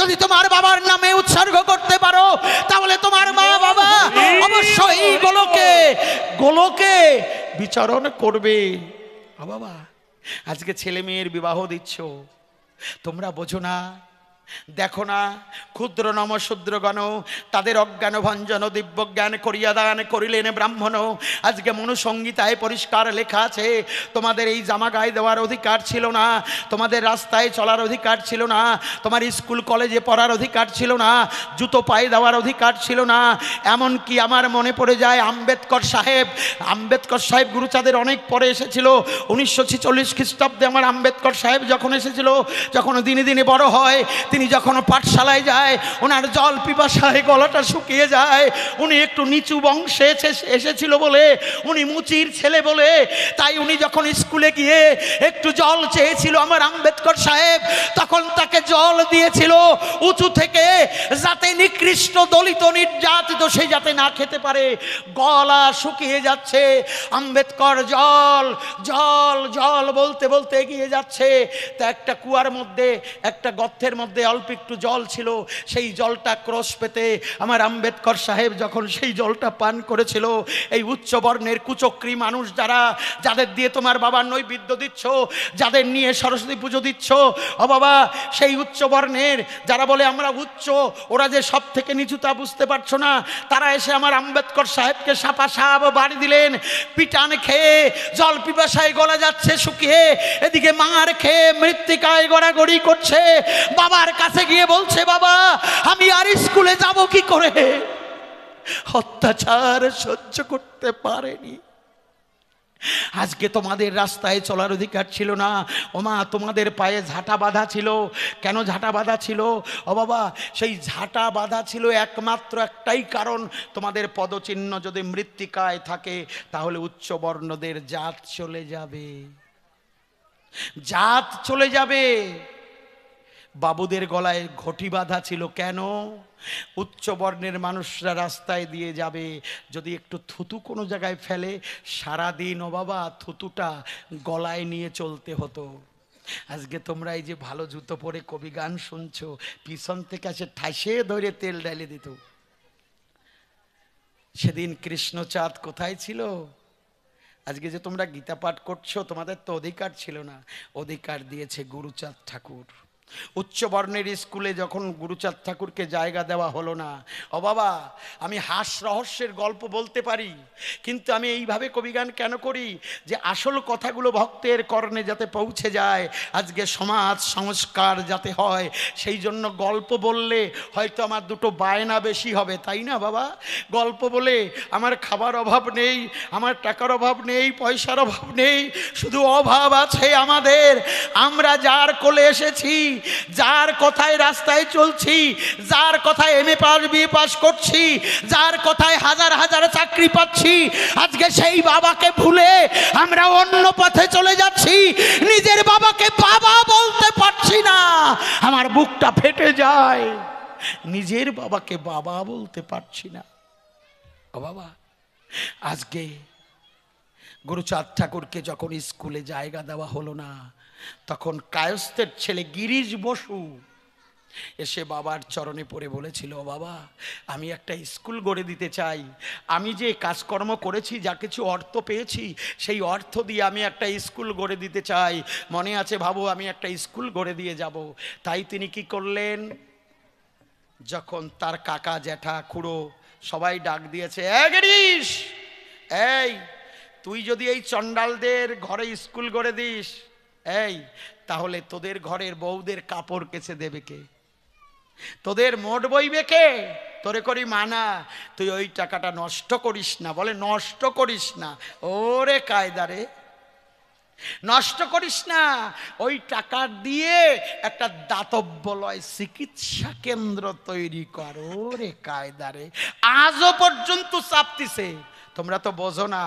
যদি তোমার বাবার নামে উৎসর্গ করতে পারো, তাহলে তোমার মা বাবা অবশ্যই গোলকে বিচরণ করবে। বাবা আজকে ছেলে মেয়ের বিবাহ দিচ্ছ, তোমরা বোঝো না, দেখো না ক্ষুদ্র নম শূদ্রগণ তাদের অজ্ঞান ভঞ্জন দিব্য জ্ঞান করিয়া দান করিলেন ব্রাহ্মণ। আজকে মনুসংহিতায় পরিষ্কার লেখা আছে তোমাদের এই জামা গায়ে দেওয়ার অধিকার ছিল না, তোমাদের রাস্তায় চলার অধিকার ছিল না, তোমার স্কুল কলেজে পড়ার অধিকার ছিল না, জুতো পায়ে দেওয়ার অধিকার ছিল না। এমনকি আমার মনে পড়ে যায় আম্বেদকর সাহেব গুরুচাঁদের অনেক পরে এসেছিল, 1946 খ্রিস্টাব্দে আমার আম্বেদকর সাহেব যখন এসেছিল, যখন দিনে দিনে বড় হয়, তিনি যখন পাঠশালায় যায় ওনার জল পিপাসায় গলাটা শুকিয়ে যায়। উনি একটু নিচু বংশে এসেছিল বলে, উনি মুচির ছেলে বলে, তাই উনি যখন স্কুলে গিয়ে একটু জল চেয়েছিল আমার আম্বেদকর সাহেব, তখন তাকে জল দিয়েছিল উঁচু থেকে, যাতে নিকৃষ্ট দলিত নির্যাতিত সে যাতে না খেতে পারে। গলা শুকিয়ে যাচ্ছে, আম্বেদকর জল জল জল বলতে বলতে এগিয়ে যাচ্ছে। তা একটা কুয়ার মধ্যে, একটা গর্তের মধ্যে অল্প একটু জল ছিল, সেই জলটা ক্রস পেতে আমার আম্বেদকর সাহেব যখন সেই জলটা পান করেছিল, এই উচ্চ বর্ণের কুচক্রী মানুষ যাদের দিয়ে তোমার বাবার নৈবেদ্য দিচ্ছ, যাদের নিয়ে সরস্বতী পুজো দিচ্ছ, ও বাবা সেই ওই উচ্চ বর্ণের যারা বলে আমরা উচ্চ, ওরা যে সব থেকে নিচু তা বুঝতে পারছো না, তারা এসে আমার আম্বেদকর সাহেবকে সাপা সাপ বাড়ি দিলেন। পিটান খেয়ে জল পিপাসায় গলা যাচ্ছে শুকিয়ে, এদিকে মার খেয়ে মৃত্তিকায় গড়াগড়ি করছে। বাবার কাছে গিয়ে বলছে, বাবা আমি আর স্কুলে যাব কি করে? অত্যাচার সহ্য করতে পারেনি। আজকে তোমাদের রাস্তায় চলার অধিকার ছিল না। ও মা, তোমাদের পায়ে ঝাঁটা বাঁধা ছিল। কেন ঝাঁটা বাঁধা ছিল? ও বাবা, সেই ঝাঁটা বাঁধা ছিল একমাত্র একটাই কারণ, তোমাদের পদচিহ্ন যদি মৃত্তিকায় থাকে তাহলে উচ্চ বর্ণদের জাত চলে যাবে, জাত চলে যাবে। বাবুদের গলায় ঘটি বাঁধা ছিল কেন? উচ্চ বর্ণের মানুষরা রাস্তায় দিয়ে যাবে, যদি একটু থুতু কোনো জায়গায় ফেলে সারাদিন ও বাবা থুতুটা গলায় নিয়ে চলতে হতো। আজকে তোমরা এই যে ভালো জুতো পরে কবি গান শুনছো, পিছন থেকে এসে ঠাসে ধরে তেল ঢেলে দিত। সেদিন কৃষ্ণচাঁদ কোথায় ছিল? আজকে যে তোমরা গীতা পাঠ করছো, তোমাদের তো অধিকার ছিল না, অধিকার দিয়েছে গুরুচাঁদ ঠাকুর। উচ্চ বর্ণের স্কুলে যখন গুরুচাঁদ ঠাকুরকে জায়গা দেওয়া হলো না, ও বাবা আমি হাস রহস্যের গল্প বলতে পারি, কিন্তু আমি এইভাবে কবিগান কেন করি যে আসল কথাগুলো ভক্তের কর্ণে যাতে পৌঁছে যায়, আজকে সমাজ সংস্কার যাতে হয়। সেই জন্য গল্প বললে হয়তো আমার দুটো বায়না বেশি হবে, তাই না বাবা? গল্প বলে আমার খাবার অভাব নেই, আমার টাকার অভাব নেই, পয়সার অভাব নেই, শুধু অভাব আছে আমাদের। আমরা যার কোলে এসেছি, যার কথায় রাস্তায় চলছি, যার কথায় এমএ পাস বিএ পাস করছি, যার কথায় হাজার হাজার চাকরি পাচ্ছি, আজকে সেই বাবাকে ভুলে আমরা অন্য পথে চলে যাচ্ছি। নিজের বাবাকে বাবা বলতে পারছি না, আমার বুকটা ফেটে যায়। নিজের বাবাকে বাবা বলতে পারছি না। ও বাবা, আজকে গুরুচাঁদ ঠাকুরকে যখন স্কুলে জায়গা দেওয়া হলো না, তখন কায়স্থের ছেলে গিরিশ বসু এসে বাবার চরণে পড়ে বলেছিল, বাবা আমি একটা স্কুল গড়ে দিতে চাই, আমি যে কাজকর্ম করেছি, যা কিছু অর্থ পেয়েছি, সেই অর্থ দিয়ে আমি একটা স্কুল গড়ে দিতে চাই। মনে আছে ভাবো, আমি একটা স্কুল গড়ে দিয়ে যাব। তাই তিনি কি করলেন, যখন তার কাকা জ্যাঠা খুড়ো সবাই ডাক দিয়েছে, গিরিশ, এই তুই যদি এই চণ্ডালদের ঘরে স্কুল গড়ে দিস, এই তাহলে তোদের ঘরের বউদের কাপড় কেচে দেবে কে? তোদের মোট বইবে কে? তোরে করি মানা, তুই ওই টাকাটা নষ্ট করিস না। বলে নষ্ট করিস না? ওরে কায়দারে, নষ্ট করিস না, ওই টাকা দিয়ে একটা দাতব্যলয় চিকিৎসা কেন্দ্র তৈরি কর। ওরে কায়দারে, আজও পর্যন্ত চাপতিছে। তোমরা তো বোঝো না,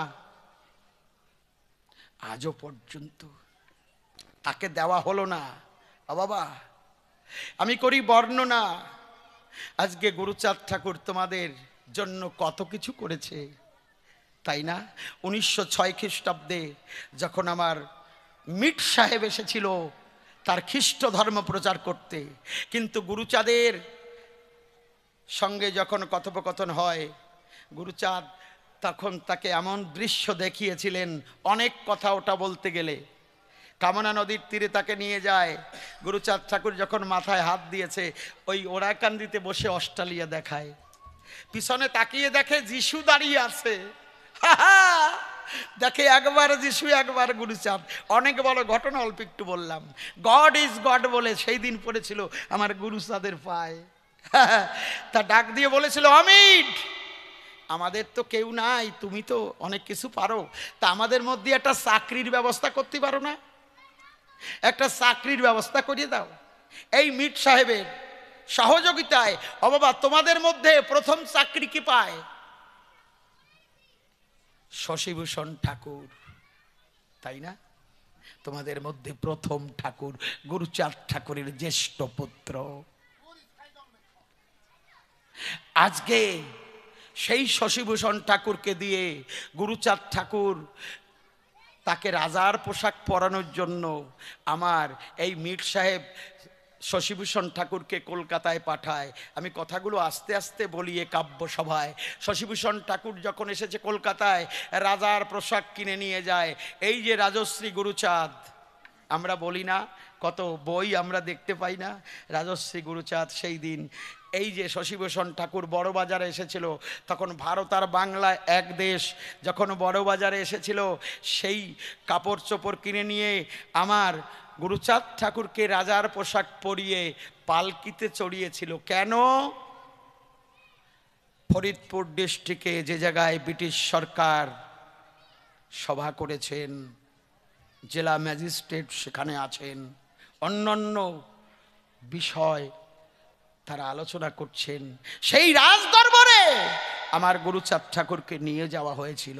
আজও পর্যন্ত তাকে দেওয়া হলো না। বাবা আমি করি বর্ণনা, আজকে গুরুচাঁদ ঠাকুর তোমাদের জন্য কত কিছু করেছে, তাই না? 1906 খ্রিস্টাব্দে যখন আমার মিট সাহেব এসেছিল তার খ্রিস্ট ধর্ম প্রচার করতে, কিন্তু গুরুচাঁদের সঙ্গে যখন কথোপকথন হয়, গুরুচাঁদ তখন তাকে এমন দৃশ্য দেখিয়েছিলেন, অনেক কথা ওটা বলতে গেলে। কামনা নদীর তীরে তাকে নিয়ে যায়, গুরুচাঁদ ঠাকুর যখন মাথায় হাত দিয়েছে, ওই ওরাকান্দিতে বসে অস্ট্রেলিয়া দেখায়, পিছনে তাকিয়ে দেখে যিশু দাঁড়িয়ে আছে। দেখে একবার যিশু একবার গুরুচাঁদ। অনেক বড় ঘটনা, অল্প একটু বললাম। গড ইজ গড বলে সেই দিন পড়েছিল আমার গুরুচাঁদের পায়ে। তা ডাক দিয়ে বলেছিল, অমিত আমাদের তো কেউ নাই, তুমি তো অনেক কিছু পারো, তা আমাদের মধ্যে একটা চাকরির ব্যবস্থা করতে পারো না? একটা চাকরির ব্যবস্থা করিয়ে দাও। এই মিট সাহেবের সহযোগিতায় ও বাবা তোমাদের মধ্যে প্রথম চাকরি কি পায়? শশীভূষণ ঠাকুর, তাই না? তোমাদের মধ্যে প্রথম ঠাকুর গুরুচাঁদ ঠাকুরের জ্যেষ্ঠ পুত্র। আজকে সেই শশীভূষণ ঠাকুরকে দিয়ে গুরুচাঁদ ঠাকুর তাকে রাজার পোশাক পরানোর জন্য আমার এই মিট সাহেব শশীভূষণ ঠাকুরকে কলকাতায় পাঠায়। আমি কথাগুলো আস্তে আস্তে বলি এ কাব্য সভায়। শশীভূষণ ঠাকুর যখন এসেছে কলকাতায়, রাজার পোশাক কিনে নিয়ে যায়। এই যে রাজশ্রী গুরুচাঁদ, আমরা বলি না কত বই আমরা দেখতে পাই না। রাজশ্রী গুরুচাঁদ সেই দিন এই যে শশীভূষণ ঠাকুর বড়বাজারে এসেছিল, তখন ভারত আর বাংলা এক দেশ, যখন বড়বাজারে এসেছিল সেই কাপড় চোপড় কিনে নিয়ে আমার গুরুচাঁদ ঠাকুরকে রাজার পোশাক পরিয়ে পালকিতে চড়িয়েছিল। কেন? ফরিদপুর ডিস্ট্রিক্টে যে জায়গায় ব্রিটিশ সরকার সভা করেছেন, জেলা ম্যাজিস্ট্রেট সেখানে আছেন, অন্যান্য বিষয় তারা আলোচনা করছেন, সেই রাজদরবারে আমার গুরুচাঁদ ঠাকুরকে নিয়ে যাওয়া হয়েছিল।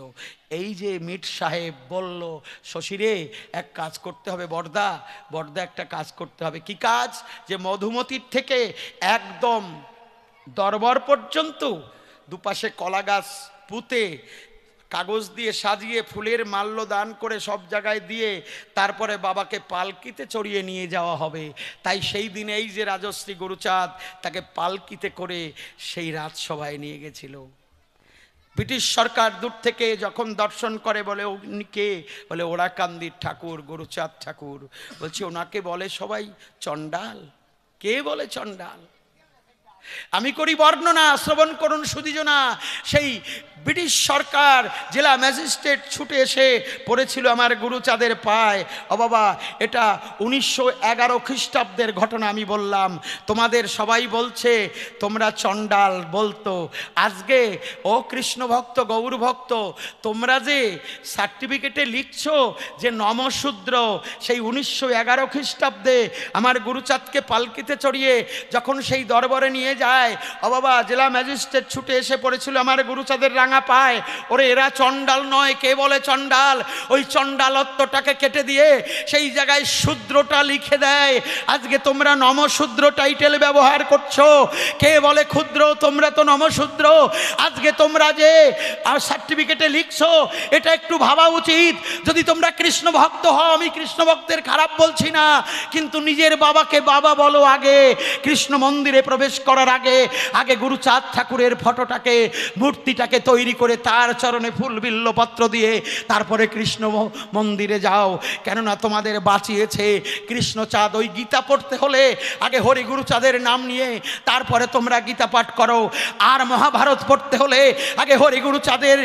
এই যে মিট সাহেব বলল, শশীরে এক কাজ করতে হবে, বর্দা বর্দা একটা কাজ করতে হবে। কি কাজ? যে মধুমতির থেকে একদম দরবার পর্যন্ত দুপাশে কলা গাছ পুঁতে কাগজ দিয়ে সাজিয়ে ফুলের মাল্য দান করে সব জায়গায় দিয়ে তারপরে বাবাকে পালকিতে চড়িয়ে নিয়ে যাওয়া হবে। তাই সেই দিন এই যে রাজশ্রী গুরুচাঁদ তাকে পালকিতে করে সেই রাজসভায় নিয়ে গেছিল। ব্রিটিশ সরকার দূর থেকে যখন দর্শন করে বলে উনি কে? বলে ওরাকান্দির ঠাকুর গুরুচাঁদ ঠাকুর। বলছি ওনাকে বলে সবাই চণ্ডাল। কে বলে চণ্ডাল? আমি করি বর্ণনা, শ্রবণ করুন সুধীজনা। সেই ব্রিটিশ সরকার জেলা ম্যাজিস্ট্রেট ছুটে এসে পড়েছিল আমার গুরুচাঁদের পায়। ও বাবা, এটা 1911 খ্রিস্টাব্দের ঘটনা আমি বললাম। তোমাদের সবাই বলছে তোমরা চণ্ডাল বলতো। আজকে ও কৃষ্ণ ভক্ত গৌর ভক্ত, তোমরা যে সার্টিফিকেটে লিখছো যে নমশূদ্র, সেই 1911 খ্রিস্টাব্দে আমার গুরুচাঁদকে পালকিতে চড়িয়ে যখন সেই দরবারে নিয়ে যায়, ও বাবা জেলা ম্যাজিস্ট্রেট ছুটে এসে পড়েছিল আমার গুরুচাঁদের রাঙা পায়। ওরে এরা চণ্ডাল নয়। কে বলে চণ্ডাল? ওই চণ্ডালত্বটাকে কেটে দিয়ে সেই জায়গায় শূদ্রটা লিখে দেয়। আজকে তোমরা নমশূদ্র টাইটেল ব্যবহার করছো। কে বলে ক্ষুদ্র? তোমরা তো নমশূদ্র। আজকে তোমরা যে সার্টিফিকেটে লিখছো এটা একটু ভাবা উচিত। যদি তোমরা কৃষ্ণ ভক্ত হও, আমি কৃষ্ণ ভক্তের খারাপ বলছি না, কিন্তু নিজের বাবাকে বাবা বলো। আগে কৃষ্ণ মন্দিরে প্রবেশ করার আগে আগে গুরুচাঁদ ঠাকুরের ফটোটাকে, মূর্তিটাকে তৈরি করে তার চরণে ফুল বিল্লপত্র দিয়ে তারপরে কৃষ্ণ মন্দিরে যাও। কেননা তোমাদের বাঁচিয়েছে কৃষ্ণচাঁদ। ওই গীতা পড়তে হলে আগে হরি গুরুচাঁদের নাম নিয়ে তারপরে তোমরা গীতা পাঠ করো। আর মহাভারত পড়তে হলে আগে হরি গুরুচাঁদের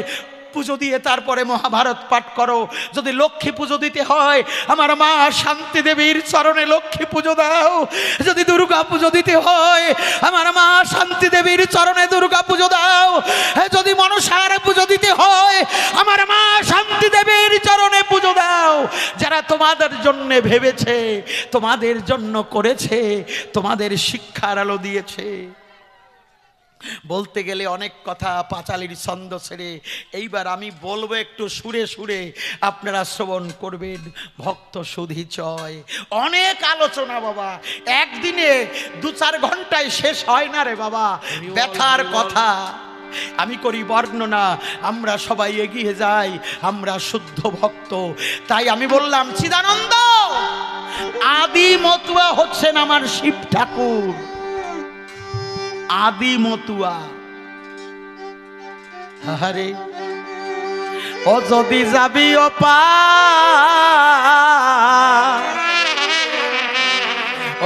পুজো দিয়ে তারপরে মহাভারত পাঠ করো। যদি লক্ষ্মী পুজো দিতে হয় আমার মা শান্তি দেবীর চরণে লক্ষ্মী পুজো দাও। যদি দুর্গা পুজো দিতে হয় আমার মা শান্তি দেবীর চরণে দুর্গা পুজো দাও। যদি মনসার পুজো দিতে হয় আমার মা শান্তি দেবীর চরণে পুজো দাও। যারা তোমাদের জন্য ভেবেছে, তোমাদের জন্য করেছে, তোমাদের শিক্ষার আলো দিয়েছে। বলতে গেলে অনেক কথা, পাঁচালির ছন্দ ছেড়ে এইবার আমি বলবো একটু সুরে সুরে, আপনারা শ্রবণ করবেন। ভক্ত সুধী চয়, অনেক আলোচনা বাবা, একদিনে 2-4 ঘন্টায় শেষ হয় না রে বাবা। ব্যথার কথা আমি করি বর্ণনা। আমরা সবাই এগিয়ে যাই, আমরা শুদ্ধ ভক্ত। তাই আমি বললাম চিদানন্দ আদি মতুয়া হচ্ছেন আমার শিব ঠাকুর। আদি মতুয়া। আরে ও যদি যাবি ও পা,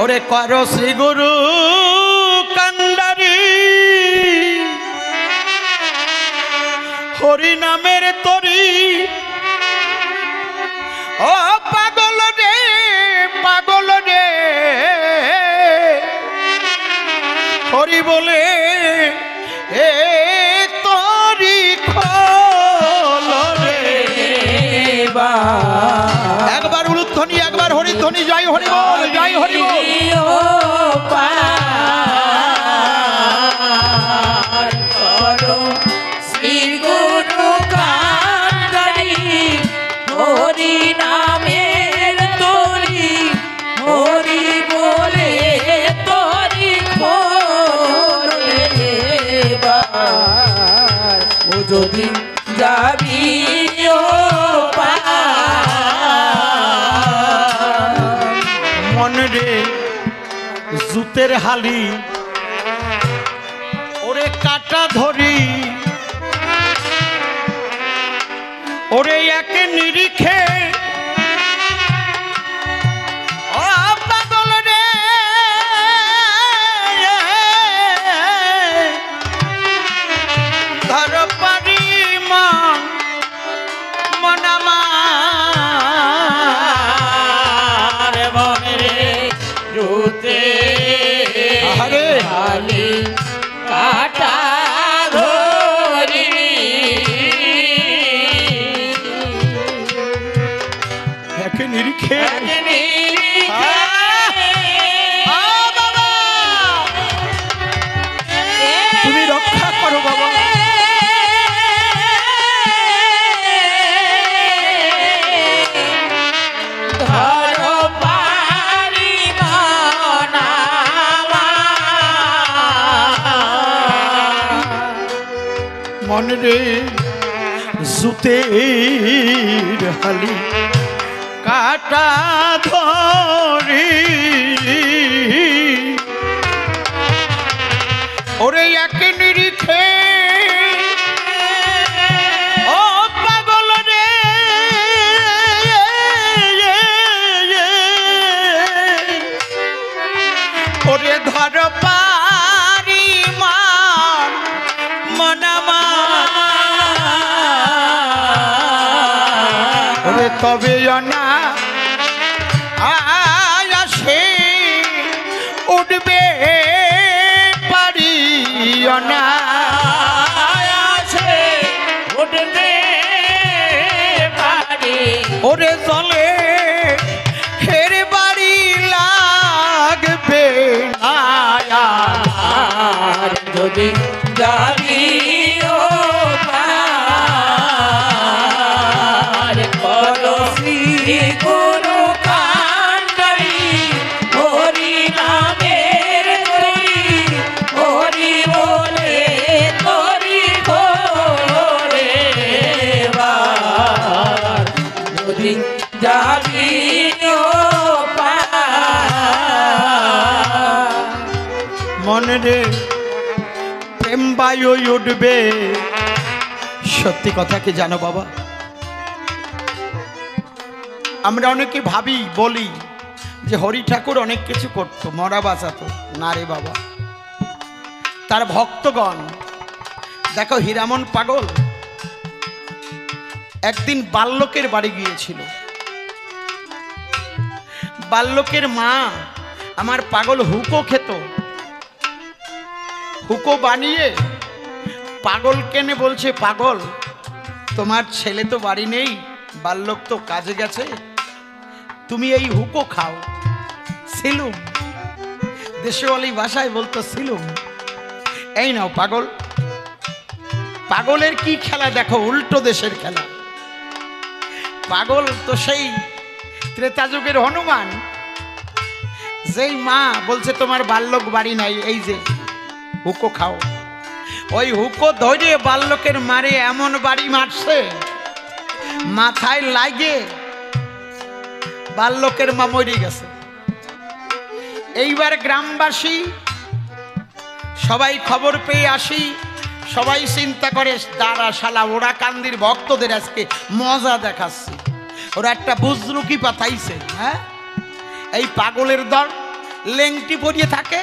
ওরে কর শ্রী গুরু কান্ডারি, হরি নামের তরি। ও পাগল রে পাগল রে, হরি বলে এ তরি খোল রে। একবার উলুধ্বনি, একবার হরিধ্বনি। জয় হরি বল, জয় হরি বল। যদি যাবি মনে রে জুতের হালি, ওরে কাটা ধরি, ওরে একে নিরিখে জুতে আরে হালি কাটা ধরি একে নিরিখে তুমি রক্ষা করো বাবা। ধরো পারি না মন রে জুতের হালি কাটা ধরি ওরে এক নিরিখে ও পাগল রে ওরে ধর পারি মান মনামা ওরে তবে না আয়াসে উঠবে পারি না আয়াসে উঠবে পারি ওরে চলে হের বাড়ি লাগবে আর যদি যাবি ও পার করসি গুরু কান্ডারি হরি নামের করি হরি বলে করি করে যদি যাবি ও পার মনে রে প্রেম বায়ু উঠবে। সত্যি কথা কি জানো বাবা, আমরা অনেকে ভাবি বলি যে হরি ঠাকুর অনেক কিছু করতো, মরা বাঁচাতো। না রে বাবা, তার ভক্তগণ দেখো, হীরামন পাগল একদিন বাল্যকের বাড়ি গিয়েছিল। বাল্যকের মা আমার পাগল হুকো খেত, হুকো বানিয়ে পাগল কেনে বলছে, পাগল তোমার ছেলে তো বাড়ি নেই, বাল্যক তো কাজে গেছে, তুমি এই হুকো খাও। সিলুম, দেশওয়ালি ভাষায় বলতো সিলুম, এই নাও পাগল। পাগলের কি খেলা দেখো, উল্টো দেশের খেলা। পাগল তো সেই ত্রেতা যুগের হনুমান, যেই মা বলছে তোমার বাল্যক বাড়ি নাই, এই যে হুকো খাও, ওই হুকো ধরে বাল্যকের মারে এমন বাড়ি মারছে, মাথায় লাগে বাল্যকের মা মরে গেছে। এইবার গ্রামবাসী সবাই খবর পেয়ে আসি, সবাই চিন্তা করে দাঁড়া শালা, ওরা কান্দির ভক্তদের আজকে মজা দেখাচ্ছে, ওরা একটা বুজরুকি পাঠাইছে। হ্যাঁ, এই পাগলের দল লেংটি পরিয়ে থাকে,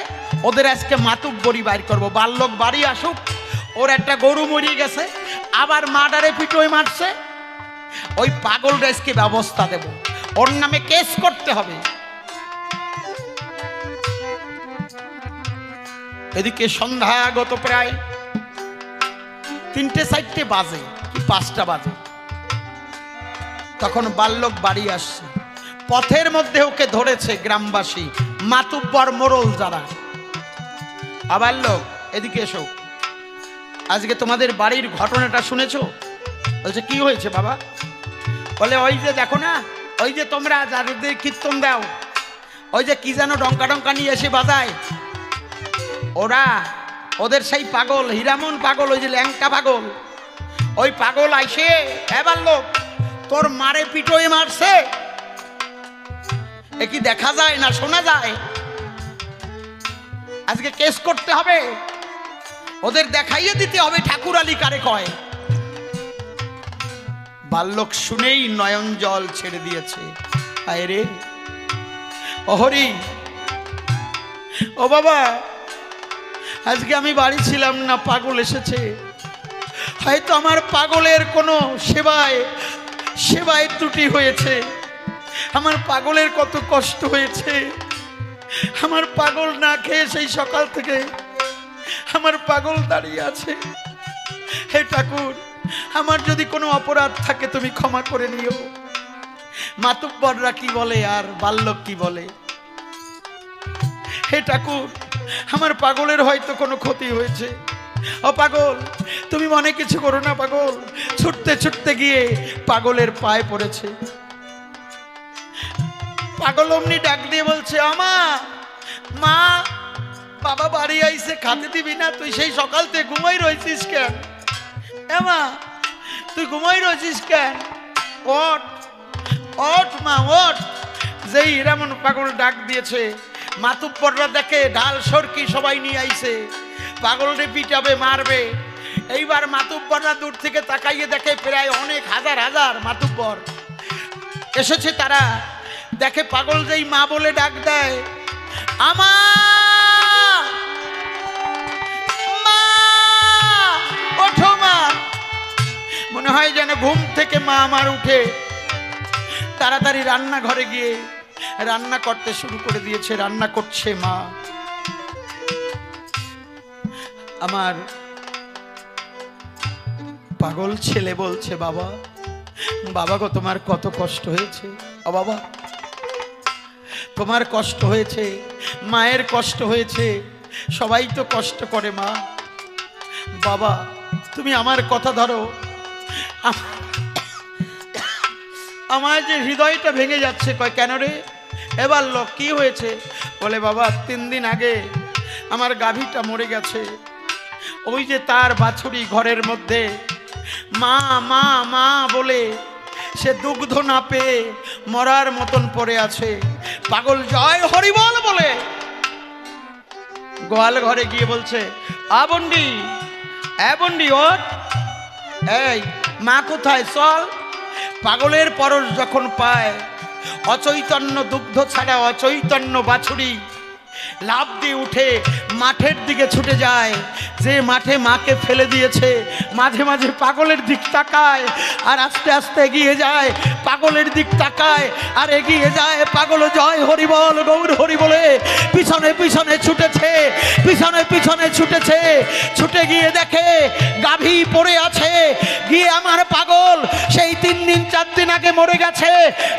ওদের আজকে মাতুক বড়ি বাইর করবো, বাল্যক বাড়ি আসুক, ওর একটা গরু মরিয়ে গেছে, আবার মার্ডারে পিটোয় মারছে, ওই পাগলটা আজকে ব্যবস্থা দেব, ওর নামে কেস করতে হবে। এদিকে সন্ধ্যাগত প্রায় 3-4 বাজে কি 5টা বাজে, তখন বাল্যক বাড়ি আসছে। পথের মধ্যে ওকে ধরেছে গ্রামবাসী, মাতুব্বর মোড়ল যারা। আবার লোক, এদিকে এসো, আজকে তোমাদের বাড়ির ঘটনাটা শুনেছো? বলছে কি হয়েছে বাবা? বলে ওই যে দেখো না, ওই যে তোমরা যাদের কীর্তন দাও, ওই যে কি যেন ডঙ্কা ডঙ্কা নিয়ে এসে বাজায়, ওরা ওদের সেই পাগল হীরামন পাগল, ওই যে ল্যাংকা পাগল, ওই পাগল আইসে এবার লোক তোর মারে পিটোয় মারছে। এ কি দেখা যায় না শোনা যায়? আজকে কেস করতে হবে, ওদের দেখাইয়ে দিতে হবে ঠাকুর আলী কারে কয়। বাল্যক শুনেই নয়ন জল ছেড়ে দিয়েছে। হায় রে, ও হরি, ও বাবা, আজকে আমি বাড়ি ছিলাম না, পাগল এসেছে, হয়তো আমার পাগলের কোনো সেবায় ত্রুটি হয়েছে, আমার পাগলের কত কষ্ট হয়েছে, আমার পাগল না খেয়ে সেই সকাল থেকে আমার পাগল দাঁড়িয়ে আছে। হে ঠাকুর, আমার যদি কোনো অপরাধ থাকে তুমি ক্ষমা করে নিও। মাতুব্বররা কি বলে আর বাল্যক কি বলে। হে ঠাকুর, আমার পাগলের হয়তো কোনো ক্ষতি হয়েছে। ও পাগল, তুমি মনে কিছু করো না। পাগল ছুটতে ছুটতে গিয়ে পাগলের পায়ে পড়েছে। পাগল অমনি ডাক দিয়ে বলছে, আমা, মা, বাবা বাড়ি আইছে, খাতে দিবি না? তুই সেই সকাল থেকে ঘুমাই রয়েছিস কেন? মা, তুই ঘুমাই রয়েছিস কেন? ওঠ ওঠ মা, ওঠ। যেই এমন পাগল ডাক দিয়েছে, মাতুব্বররা দেখে ঢাল সরকি সবাই নিয়ে আইছে, পাগলরে পিটাবে, মারবে। এইবার মাতুব্বররা দূর থেকে তাকাইয়ে দেখে প্রায় অনেক হাজার হাজার মাতুব্বর এসেছে। তারা দেখে পাগল যেই মা বলে ডাক দেয়, আমা, মা, ওঠো মা। মনে হয় যেন ঘুম থেকে মা আমার উঠে তাড়াতাড়ি রান্নাঘরে গিয়ে রান্না করতে শুরু করে দিয়েছে। রান্না করছে মা। আমার পাগল ছেলে বলছে, বাবা, বাবা গো, তোমার কত কষ্ট হয়েছে। ও বাবা, তোমার কষ্ট হয়েছে, মায়ের কষ্ট হয়েছে, সবাই তো কষ্ট করে মা। বাবা, তুমি আমার কথা ধরো। আমার যে হৃদয়টা ভেঙে যাচ্ছে। কয়, কেন রে? এবার লোক কি হয়েছে? বলে, বাবা, 3 দিন আগে আমার গাভীটা মরে গেছে। ওই যে তার বাছুরি ঘরের মধ্যে মা মা মা বলে সে দুগ্ধ না পেয়ে মরার মতন পড়ে আছে। পাগল জয় হরিবল বলে গোয়াল ঘরে গিয়ে বলছে, আবন্ডি, এবন্ডি, ওঠ। এই মা কোথায়? চল। পাগলের পরশ যখন পায়, অচৈতন্য দুগ্ধ ছাড়া অচৈতন্য বাছুরি লাফ দিয়ে উঠে মাঠের দিকে ছুটে যায়। যে মাঠে মাকে ফেলে দিয়েছে, মাঝে মাঝে পাগলের দিক তাকায় আর আস্তে আস্তে এগিয়ে যায়। পাগলের দিক তাকায় আর এগিয়ে যায়। পাগল জয় হরিবল, গৌর হরি বলে পিছনে পিছনে ছুটেছে, পিছনে পিছনে ছুটেছে। ছুটে গিয়ে দেখে গাভী পড়ে আছে। গিয়ে আমার পাগল সেই 3 দিন 4 দিন আগে মরে গেছে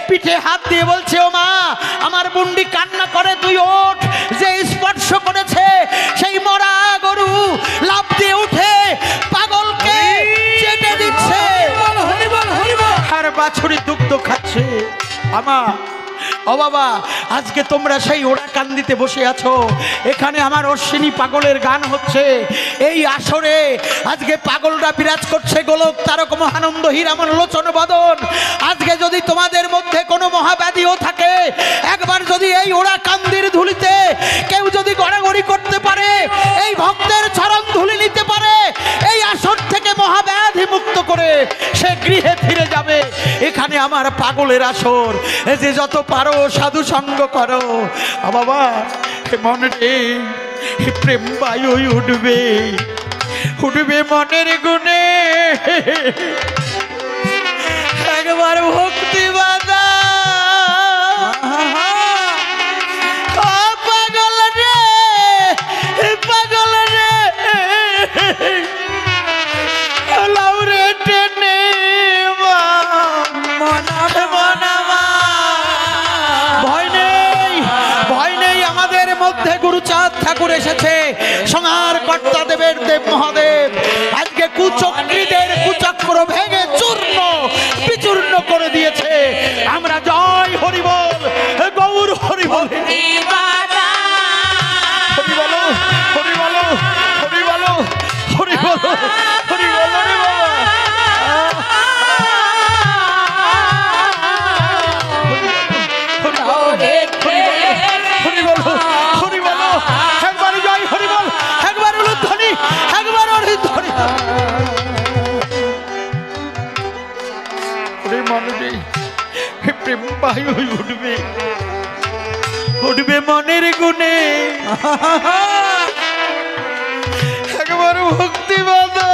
পিঠে হাত দিয়ে বলছে, ও মা, আমার বুন্ডি কান্না করে, তুই ওঠ। যে স্পর্শ করেছে সেই মরা গরু লাফ দিয়ে উঠে পাগলকে চেটে দিচ্ছে আর বাছুরি দুগ্ধ খাচ্ছে। আমা, ও বাবা, আজকে তোমরা সেই ওরা কান্দিতে বসে আছো। এখানে আমার অশ্বিনী পাগলের গান হচ্ছে। এই আসরে আজকে পাগলরা বিরাজ করছে। গোলক তারক মহানন্দ হীরামন লোচন বদন। আজকে যদি তোমাদের মধ্যে কোনো মহাব্যাধিও থাকে, একবার যদি এই ওরা কান্দির ধুলিতে কেউ যদি গড়াগড়ি করতে পারে, এই ভক্তের চরণ ধুলি নিতে পারে, এই আসর থেকে মহাব্যাধি মুক্ত করে সে গৃহে ফিরে যাবে। এখানে আমার পাগলের আসর। যে যত পারো সাধু সঙ্গ করো। বাবা, মনে রে, প্রেম বায়ু উঠবে, উঠবে মনের গুণে। একবার ভক্তি বাদা পাগল রে, পাগল রে, লাউরে টেনে মধ্যে গুরুচাঁদ ঠাকুর এসেছে। সোনার কর্তা দেবের দেব মহাদেব আজকে কুচক্রীদের কুচক্র ভেঙে চূর্ণ বিচূর্ণ করে দিয়েছে। আমরা জয় হরিবল, গৌর হরিবল, হরি বলো, হরি বলো, হরি বলো, হরি বলো, হরি বলো রে বাবা। প্রেম বায়ু উঠবে, উঠবে মনের গুণে। একবার ভক্তি বাদা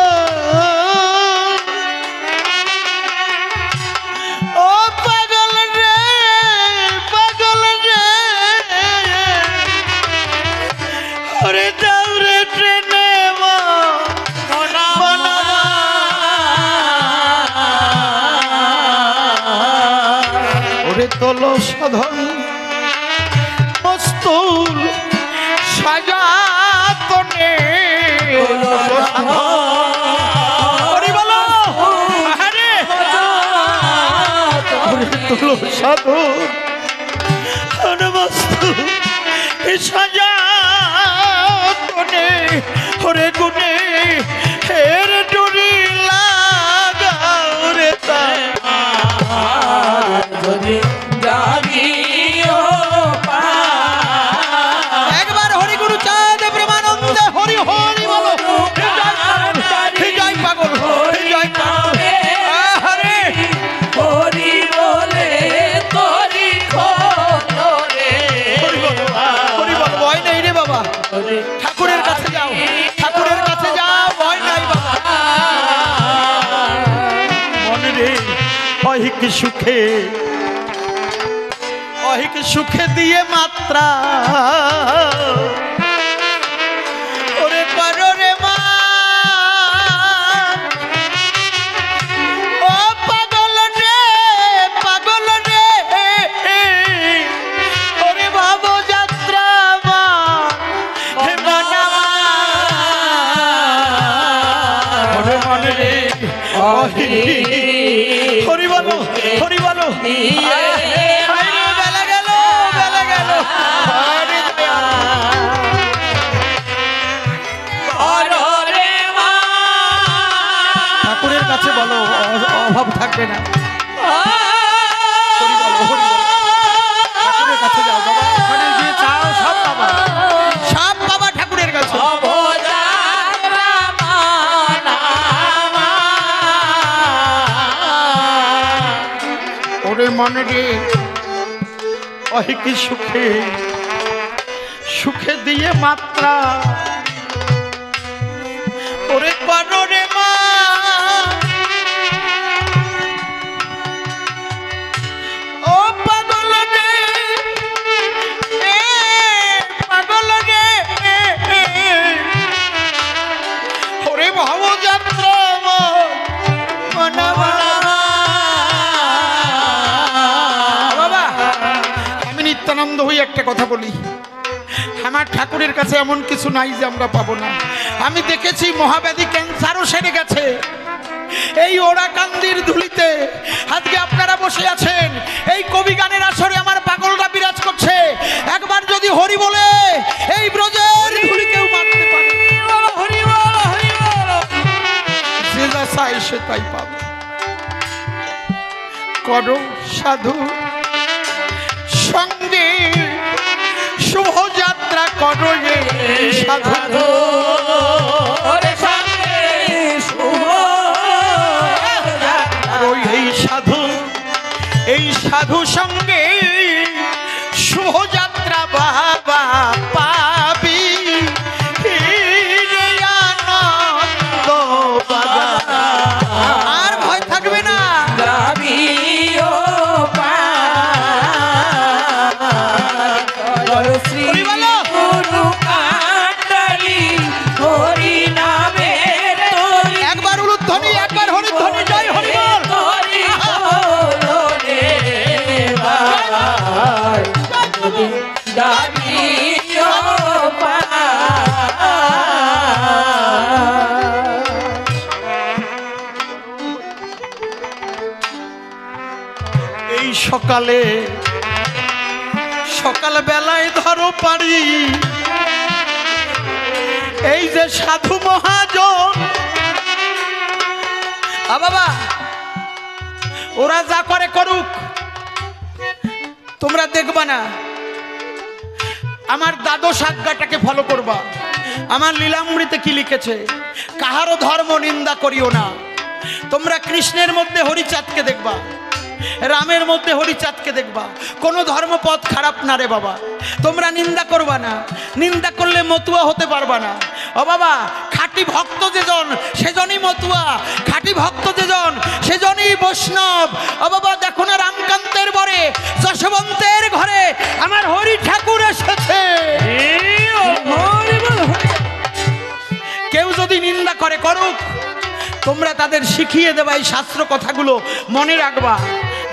ও পাগল রে, পাগল রে, ওরে দৌড়ে ট্রেনে ওরে তোলো সাধন মস্তুল সাজাতনে তোলো সাধন মস্তু সাজাতনে ওরে গুনে হের ডুরি লাগা ওরে তা যদি জাগিও একবার হরি গুরু চাঁদ প্রেমানন্দে হরি হরি বলো জয় পাগল জয় পাগল হরে হরি বলে তোরি খোরে হরি বল ভয় নেই রে বাবা ঠাকুরের কাছে যাও ঠাকুরের কাছে যাও ভয় নাই বাবা মনে রে অহিক সুখে দিয়ে মাত্রা ওরে করো রে মা ও পাগল রে ওরে ভাব যাত্রা মা হে বানামা ওরে মনে রে হরি বলো ঠাকুরের কাছে বলো অভাব থাকবে না ঠাকুরের কাছে যাও বাবা ওখানে গিয়ে চাও সব বাবা ঠাকুরের কাছে ওরে মনে রে অহিকি সুখে দিয়ে মাত্রা ওরে করো রে মা ও পাগল রে ওরে ভাব যাত্রা বাবা আমি নিত্যানন্দ হই একটা কথা বলি আমার ঠাকুরের কাছে এমন কিছু নাই যে আমরা পাবো না আমি দেখেছি মহাব্যাধি ক্যান্সারও সেরে গেছে এই ওরাকান্দির ধুলিতে আজকে আপনারা বসে আছেন এই কবি গানের আসরে আমার পাগলরা বিরাজ করছে একবার যদি হরি বলে এই ব্রজের ধুলি কেউ মারতে পারে যে যা চাই সে তাই পাবে করো সাধু সঙ্গে শুভ যাত্রা করো সাধু এই সাধু সঙ্গে শুভ যাত্রা বাবা পাবি আর ভয় থাকবে না একবার উলুধ্বনি একবার হরিধ্বনি জয় হরি এই সকাল বেলায় ধরো পারি এই যে সাধু মহাজন বাবা ওরা যা করে করুক তোমরা দেখবা না আমার দ্বাদশ আজ্ঞাটাকে ফলো করবা আমার লীলামৃতে কি লিখেছে কাহারও ধর্ম নিন্দা করিও না তোমরা কৃষ্ণের মধ্যে হরিচাঁদকে দেখবা রামের মধ্যে হরিচাঁদকে দেখবা কোনো ধর্মপথ খারাপ না রে বাবা তোমরা নিন্দা করবা না নিন্দা করলে মতুয়া হতে পারবা না ও বাবা খাঁটি ভক্ত যেজন সেজনই মতুয়া খাঁটি ভক্ত যেজন সেজনই বৈষ্ণব ও বাবা দেখো না রামকান্তের বরে যশবন্তের ঘরে আমার হরি ঠাকুর এসেছে হরি বল করুক, তোমরা তাদের শিখিয়ে দেবা এই শাস্ত্র কথাগুলো, মনে রাখবা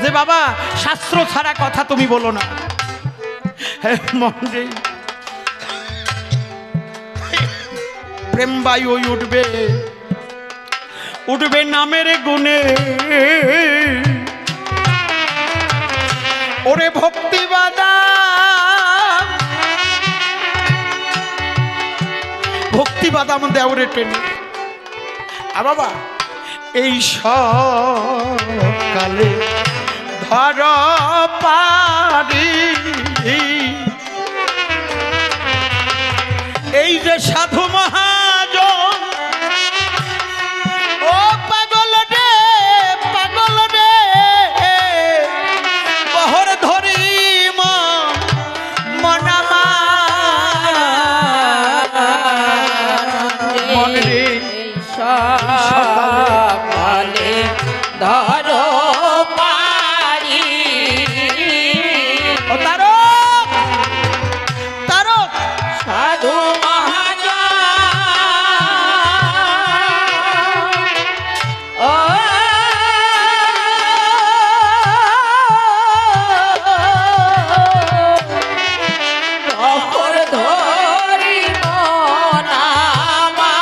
যে বাবা শাস্ত্র ছাড়া কথা তুমি বলো না। মনে প্রেম বায়ু উঠবে, উঠবে নামের গুণে, ওরে ভক্তি বাদাম, ভক্তি বাদাম দেওরে টেনে। আর বাবা এই সকালে ধর পারি, এই যে সাধু মহাজন, ও পাগল রে পাগল রে, বহর ধরি মনামা মন রে সকালে ধরো পারি, ও তারক তারক সাধু মহাজন ও অপর ধরি মনামা।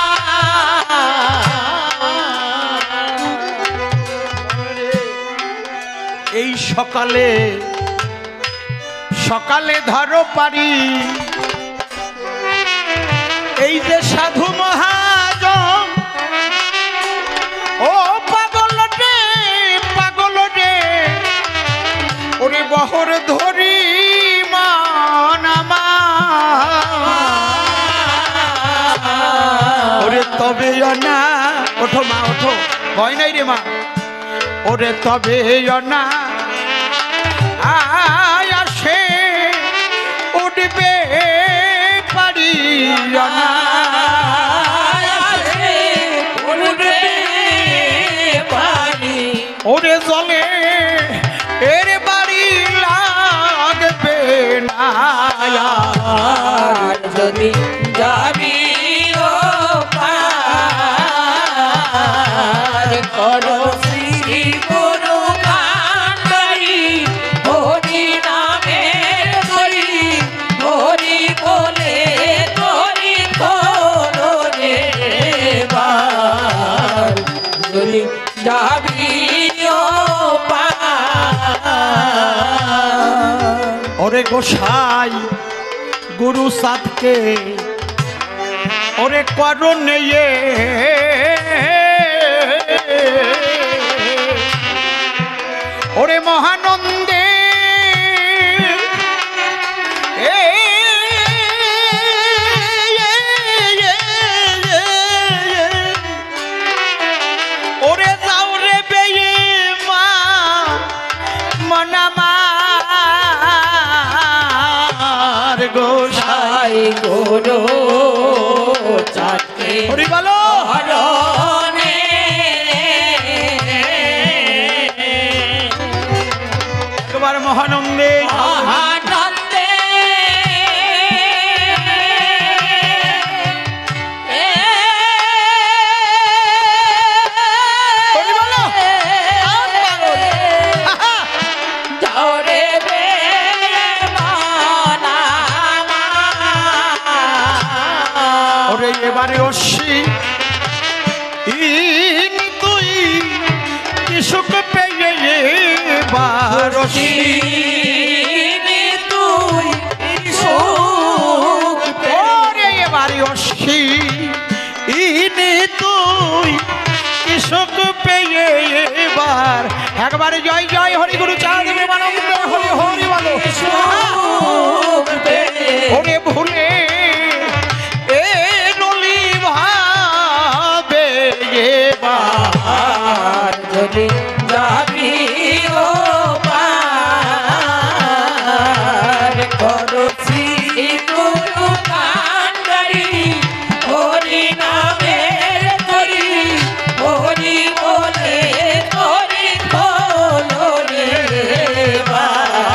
এই সকালে সকালে ধরো পারি, এই যে সাধু মহাজন, ও পাগল রে পাগল রে, ওরে বহর ধরি মানামা, ওরে তবে না, ওঠো মা ওঠো, ভয় নাই রে মা, ওরে তবে না আসে উঠবে পারি না, উঠবে পারি, ওরে জলে এর বাড়ি লাগবে না, আর যদি যাবি ও পার করো শ্রী গুরু কান্ডারি, হরি নামের তরি, হরি বলে তরি করো রে বার, যদি যাবি ও পার। ওরে গোসাই গুরু সাধকে ওরে করনে ওরে মহানন্দে ওরে যাও রে বেয়ে মা মনামার গোসাই গুরু চাকে হরি বলো হরণে, একবার মহানন্দে মহানন্দে হরি বলো যাওরে বে মনামা, ওরে এবারে অশ্বি তুই কি সুখ পেয়ে এবার চিনি তুই সুখ পে, ওরে এবারে অশ্বি তুই কি সুখ পেয়ে এবার একবারে জয় জয় হরি গুরু চাঁদ বিমানন্দ হরি হরি বলো সুখ পে, ওরে ভুলে এ নলি ভাবে এবার যদি যাবি ও পার করো শ্রী গুরু কান্ডারি, হরি নামের তরি, হরি বলে তরি খোলো রে বার,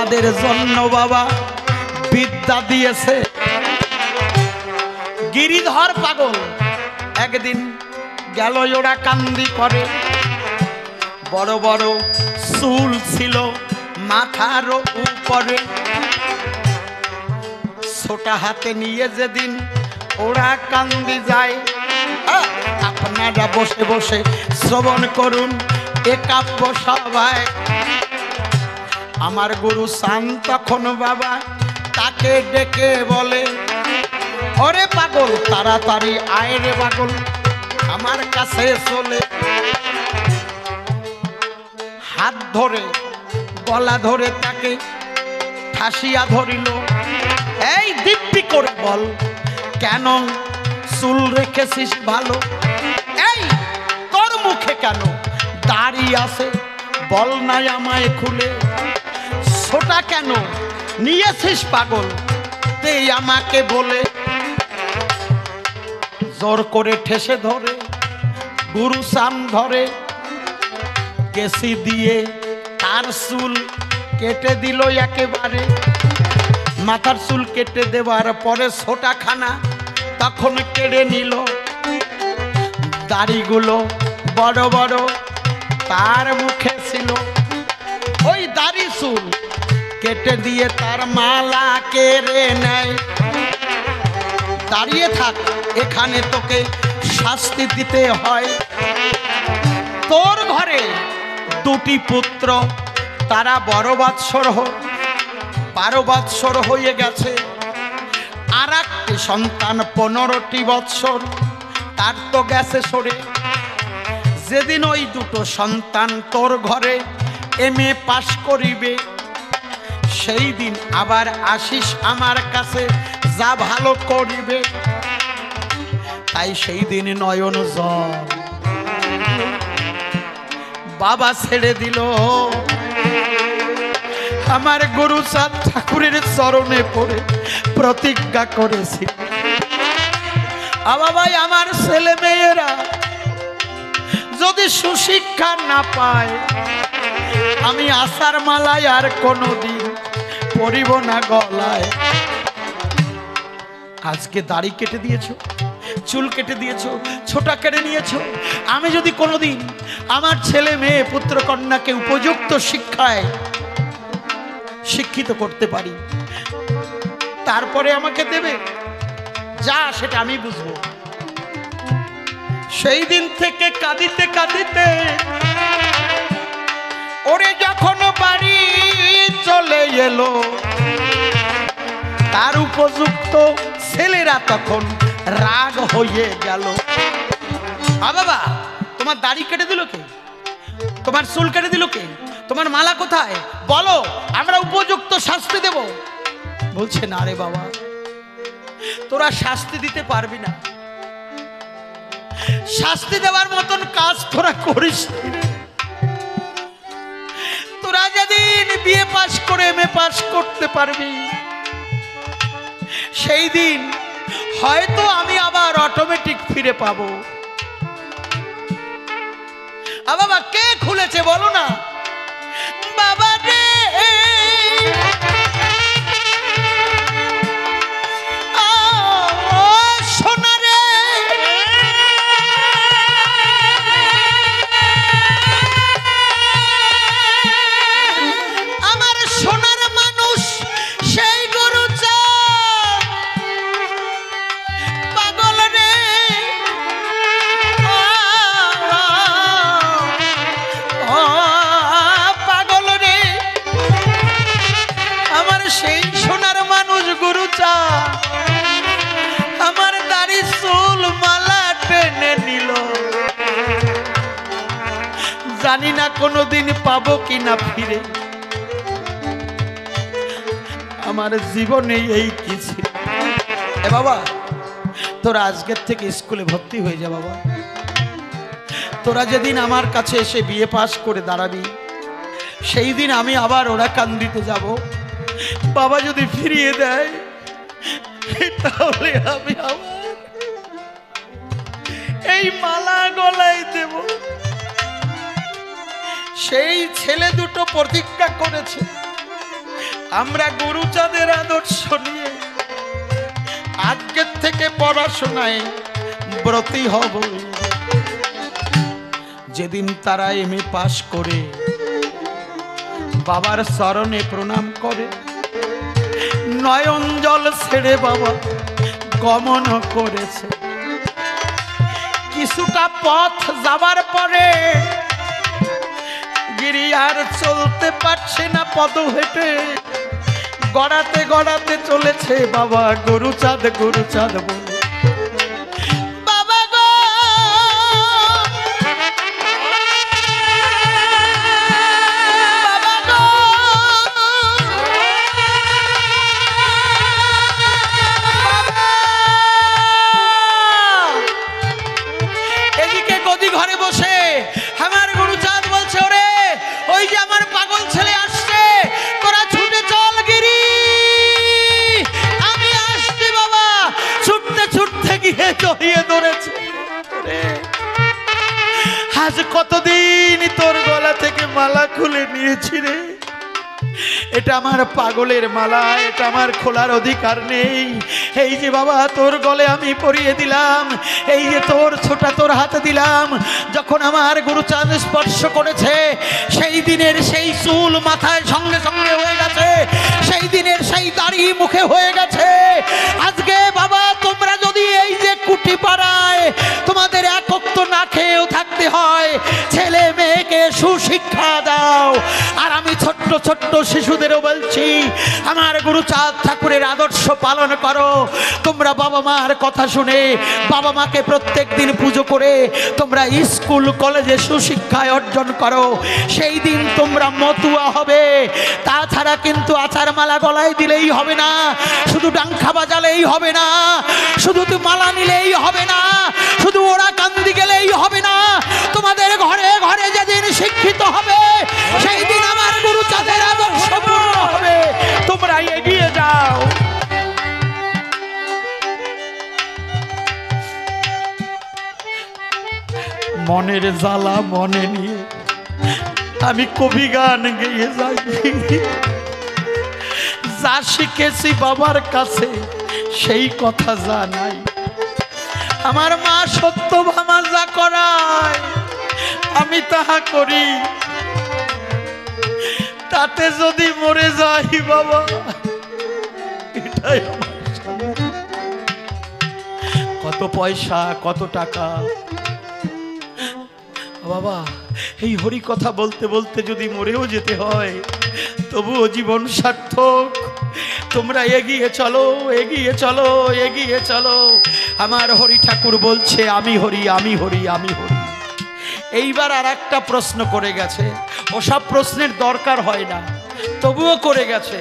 তোমাদের জন্য বাবা বিদ্যা দিয়েছে। গিরিধর পাগল একদিন গেল ওরা কান্দি করে, বড় বড় চুল ছিল মাথার উপরে, ছোটা হাতে নিয়ে যেদিন ওরা কান্দি যায়, আপনারা বসে বসে শ্রবণ করুন এ কাব্য সভায়। আমার গুরু চান তখন বাবা তাকে ডেকে বলে, ওরে পাগল তাড়াতাড়ি আয় রে পাগল আমার কাছে চলে। হাত ধরে গলা ধরে তাকে ঠাসিয়া ধরিল, এই দিব্যি করে বল কেন চুল রেখেছিস ভালো, এই তোর মুখে কেন দাড়ি আছে বল নাই আমায় খুলে, ছোটা কেন নিয়েছিস পাগল তেই আমাকে বলে। জোর করে ঠেসে ধরে গুরু সাম ধরে, কেসি দিয়ে তার চুল কেটে দিল একেবারে। মাথার চুল কেটে দেওয়ার পরে ছোটা খানা তখন কেড়ে নিল, দাড়িগুলো বড় বড় তার মুখে ছিল, ওই দাড়ি চুল কেটে দিয়ে তার মালা কেড়ে নেয়। দাঁড়িয়ে থাক এখানে তোকে শাস্তি দিতে হয়। তোর ঘরে দুটি পুত্র তারা 12 বৎসর হয়ে গেছে, আর একটি সন্তান 15টি বৎসর তার তো গেছে সরে। যেদিন ওই দুটো সন্তান তোর ঘরে MA পাশ করিবে, সেই দিন আবার আসিস আমার কাছে যা ভালো করিবে। তাই সেই দিন নয়ন জল বাবা ছেড়ে দিল, আমার গুরু চাঁদ ঠাকুরের চরণে পড়ে প্রতিজ্ঞা করেছি, বাবাই আমার ছেলে মেয়েরা যদি সুশিক্ষা না পায় আমি আশার মালায় আর কোনোদিন পরিব না গলায়। আজকে দাড়ি কেটে দিয়েছো, চুল কেটে দিয়েছো, ছোটা কেটে নিয়েছো, আমি যদি কোনোদিন আমার ছেলে মেয়ে পুত্র কন্যাকে উপযুক্ত শিক্ষায় শিক্ষিত করতে পারি তারপরে আমাকে দেবে, যা সেটা আমি বুঝবো। সেই দিন থেকে কাঁদিতে কাঁদিতে ওরে যখন বাড়ি চলে এলো, তার উপযুক্ত ছেলেরা তখন রাগ হয়ে গেল। বাবা তোমার দাড়ি কেটে দিল কে, তোমার চুল কেটে দিল কে, তোমার মালা কোথায় বলো, আমরা উপযুক্ত শাস্তি দেব। বলছে না রে বাবা তোরা শাস্তি দিতে পারবি না, শাস্তি দেওয়ার মতন কাজ তোরা করিস। তোরা যেদিন বিয়ে পাশ করে MA পাশ করতে পারবি সেই দিন হয়তো আমি আবার অটোমেটিক ফিরে পাবো। বাবা কে খুলেছে বলো না, বাবা রে সোনা রে, আমার সোনার মানুষ সেই গুরু চাঁদ পাগল রে, পাগল রে, আমার সেই সোনার মানুষ গুরু চাঁদ আমার দাড়ি চুল মালা টেনে নিল। জানি না কোনোদিন পাবো কিনা ফিরে, আমার জীবনে এই কি ছিল। এ বাবা তোরা আজকের থেকে স্কুলে ভর্তি হয়ে যা বাবা, তোরা যেদিন আমার কাছে এসে বিয়ে পাশ করে দাঁড়াবি সেই দিন আমি আবার ওরা কান্দিতে যাব। বাবা যদি ফিরিয়ে দেয় তাহলে আমি আবার এই মালা গলায় দেব। সেই ছেলে দুটো প্রতিজ্ঞা করেছে আমরা গুরুচাঁদের আদর্শ নিয়ে আজকের থেকে পড়াশোনায় ব্রতী হব। যেদিন তারা এমএ পাশ করে বাবার চরণে প্রণাম করে, নয়ন জল ছেড়ে বাবা গমন করেছে। কিছুটা পথ যাবার পরে গিরি আর চলতে পারছে না, পদ হেঁটে গড়াতে গড়াতে চলেছে বাবা গুরুচাঁদ গুরুচাঁদ বলে। জড়িয়ে ধরেছে, আজ কতদিন তোর গলা থেকে মালা খুলে নিয়েছি রে। এটা আমার পাগলের মালা, এটা আমার খোলার অধিকার নেই। এই যে বাবা তোর গলে আমি পরিয়ে দিলাম, এই যে তোর ছোটা তোর হাতে দিলাম, যখন আমার গুরুচাঁদ স্পর্শ করেছে সেই দিনের সেই চুল মাথায় সঙ্গে সঙ্গে হয়ে গেছে, সেই দিনের সেই দাড়ি মুখে হয়ে গেছে। আজকে বাবা তোমরা যদি এই যে কুটি পাড়ায় তোমাদের একক তো না খেয়েও থাকতে হয়, ছেলে মেয়েকে সুশিক্ষা দাও। আর আমি ছোট্ট ছোট্ট শিশুদেরও বলছি, আমার গুরুচাঁদ ঠাকুরের আদর্শ পালন করো। তোমরা বাবা মার কথা শুনে বাবা মাকে প্রত্যেক দিন পুজো করে তোমরা স্কুল কলেজে সুশিক্ষায় অর্জন করো, সেই দিন তোমরা মতুয়া হবে। তাছাড়া কিন্তু আচার মালা গলায় দিলেই হবে না, শুধু ডাঙ্কা বাজালেই হবে না, শুধু মালা নিলেই হবে না, শুধু ওরা কান্দি গেলেই হবে না। তোমাদের ঘরে ঘরে যেদিন শিক্ষিত হবে সেই দিন আমার গুরুচাঁদের আদর্শ পূর্ণ হবে। তোমরা এগিয়ে যাও। মনের জ্বালা মনে নিয়ে আমি কবি গান গেয়ে যাই। যা শিখেছি বাবার কাছে সেই কথা জানাই। আমার মা সত্যভামা যা করায় আমি তাহা করি, তাতে যদি মরে যাই বাবা এটাই আমার শান্তি। কত পয়সা কত টাকা বাবা, এই হরি কথা বলতে বলতে যদি মরেও যেতে হয় তবুও জীবন সার্থক। তোমরা এগিয়ে চলো, এগিয়ে চলো, এগিয়ে চলো। আমার হরি ঠাকুর বলছে আমি হরি, আমি হরি, আমি হরি। এইবার আর একটা প্রশ্ন করে গেছে, ওসব প্রশ্নের দরকার হয় না, তবুও করে গেছে।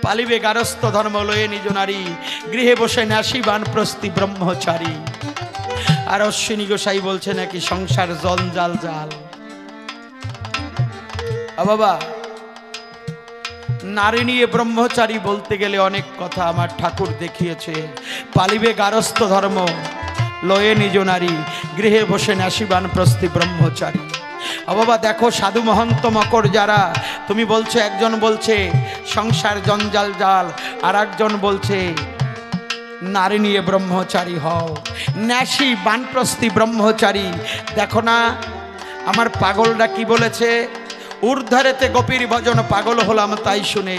পালিবে গারস্থ ধর্ম লয়ে নিজ নারী, গৃহে বসে নাসি বানপ্রস্থি ব্রহ্মচারী। আর অশ্বিনী গোসাই বলছে নাকি সংসার জঞ্জাল জাল। বাবা নারী নিয়ে ব্রহ্মচারী বলতে গেলে অনেক কথা আমার ঠাকুর দেখিয়েছে। পালিবে গারস্থ ধর্ম লয়ে নিজ নারী, গৃহে বসে নাসিবান প্রস্থি ব্রহ্মচারী। বাবা দেখো সাধু মহন্ত মকর যারা, তুমি বলছো একজন বলছে সংসার জঞ্জাল জাল, আর একজন বলছে নারী নিয়ে ব্রহ্মচারী হও, ন্যাসী বানপ্রস্থি ব্রহ্মচারী। দেখো না আমার পাগলরা কি বলেছে, ঊর্ধ্বরেতে গোপীর ভজন পাগল হলাম তাই শুনে।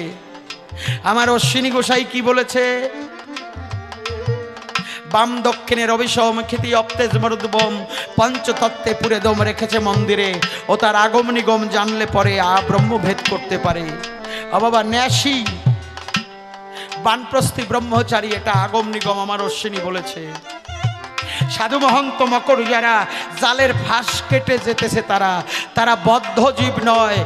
আমার অশ্বিনী গোসাই কি বলেছে, বাম দক্ষিণে রবিসম খ্যাতি অপ্তেজ মরুদ্বম, পঞ্চতত্ত্বে পুরে দম রেখেছে মন্দিরে, ও তার আগম নিগম জানলে পরে ব্রহ্মভেদ করতে পারে। বাবা ন্যাসী বানপ্রস্থি ব্রহ্মচারী, এটা আগম নিগম আমার অশ্বিনী বলেছে। সাধু মহন্ত মকর যারা জালের ফাঁস কেটে যেতেছে তারা, তারা বদ্ধ জীব নয়।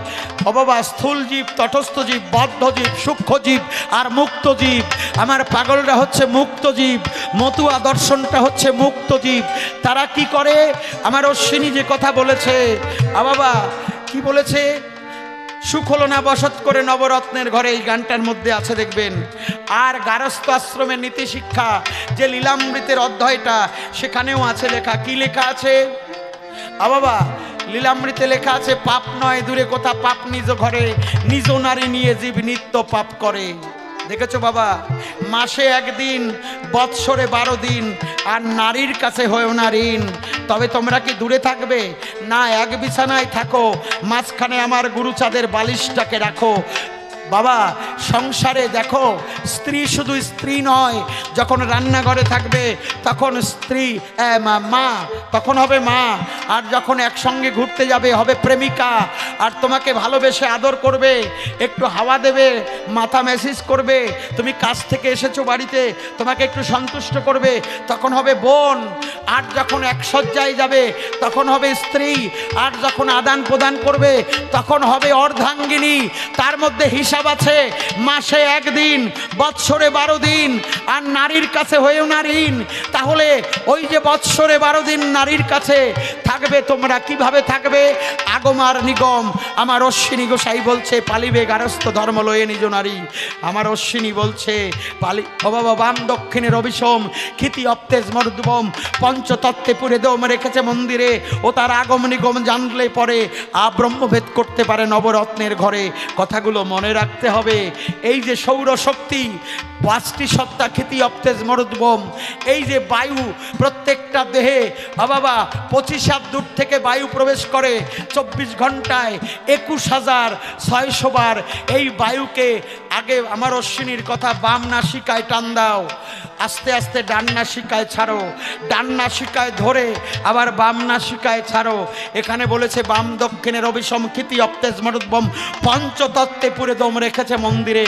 বাবা স্থূল জীব, তটস্থ জীব, বদ্ধ জীব, সূক্ষ্ম জীব আর মুক্ত জীব। আমার পাগলরা হচ্ছে মুক্ত জীব, মতুয়া দর্শনটা হচ্ছে মুক্ত জীব। তারা কি করে, আমার অশ্বিনী যে কথা বলেছে, বাবা কি বলেছে, সুখ হলো না বসত করে নবরত্নের ঘরে, এই গানটার মধ্যে আছে দেখবেন। আর গারস্থ আশ্রমের নীতি শিক্ষা যে লীলামৃতের অধ্যায়টা, সেখানেও আছে লেখা। কি লেখা আছে বাবা, লীলামৃতে লেখা আছে, পাপ নয় দূরে কোথা, পাপ নিজ ঘরে, নিজ নারী নিয়ে জীব নিত্য পাপ করে। দেখেছো বাবা, মাসে একদিন, বৎসরে 12 দিন, আর নারীর কাছে হয়েও না ঋণ। তবে তোমরা কি দূরে থাকবে? না, এক বিছানায় থাকো, মাঝখানে আমার গুরুচাঁদের বালিশটাকে রাখো। বাবা, সংসারে দেখো, স্ত্রী শুধু স্ত্রী নয়, যখন রান্নাঘরে থাকবে তখন স্ত্রী মা, তখন হবে মা। আর যখন একসঙ্গে ঘুরতে যাবে হবে প্রেমিকা। আর তোমাকে ভালোবেসে আদর করবে, একটু হাওয়া দেবে, মাথা ম্যাসেজ করবে, তুমি কাজ থেকে এসেছো বাড়িতে, তোমাকে একটু সন্তুষ্ট করবে, তখন হবে বোন। আর যখন এক শয্যায় যাবে তখন হবে স্ত্রী। আর যখন আদান প্রদান করবে তখন হবে অর্ধাঙ্গিনী। তার মধ্যে হিসাব আছে, মাসে একদিন, বৎসরে 12 দিন, আর নারীর কাছে হয়েও না ঋণ। তাহলে ওই যে বৎসরে 12 দিন নারীর কাছে থাকবে, তোমরা কিভাবে থাকবে? আগমার নিগম আমার অশ্বিনী গোসাই বলছে, পালিবে গারস্থ ধর্ম লয়ে নিজ নারী। আমার অশ্বিনী বলছে পালি ও বাবা, বাম দক্ষিণের অভিষম, ক্ষিতি অপ্তেজ মর্দুবম, পঞ্চতত্ত্বে পুরে দম রেখেছে মন্দিরে। ও তার আগম নিগম জানলে পরে আব্রহ্মভেদ করতে পারে নবরত্নের ঘরে। কথাগুলো মনে রাখতে হবে। এই যে সৌরশক্তি, 5টি সত্তা, ক্ষিতি অপ্তেজ মরুদ্ভম, এই যে বায়ু প্রত্যেকটা দেহে বাবা 25 হাত দূর থেকে বায়ু প্রবেশ করে 24 ঘন্টায় 21,600 বার। এই বায়ুকে আগে আমার অশ্বিনীর কথা, বাম নাসিকায় টান দাও, আস্তে আস্তে ডান নাসিকায় ছাড়ো, ডান নাসিকায় ধরে আবার বাম নাসিকায় ছাড়ো। এখানে বলেছে বাম দক্ষিণের অভিষম, ক্ষিতি অপ্তেজ মরুদ্ভম, পঞ্চতত্ত্বে পুরে দম রেখেছে মন্দিরে।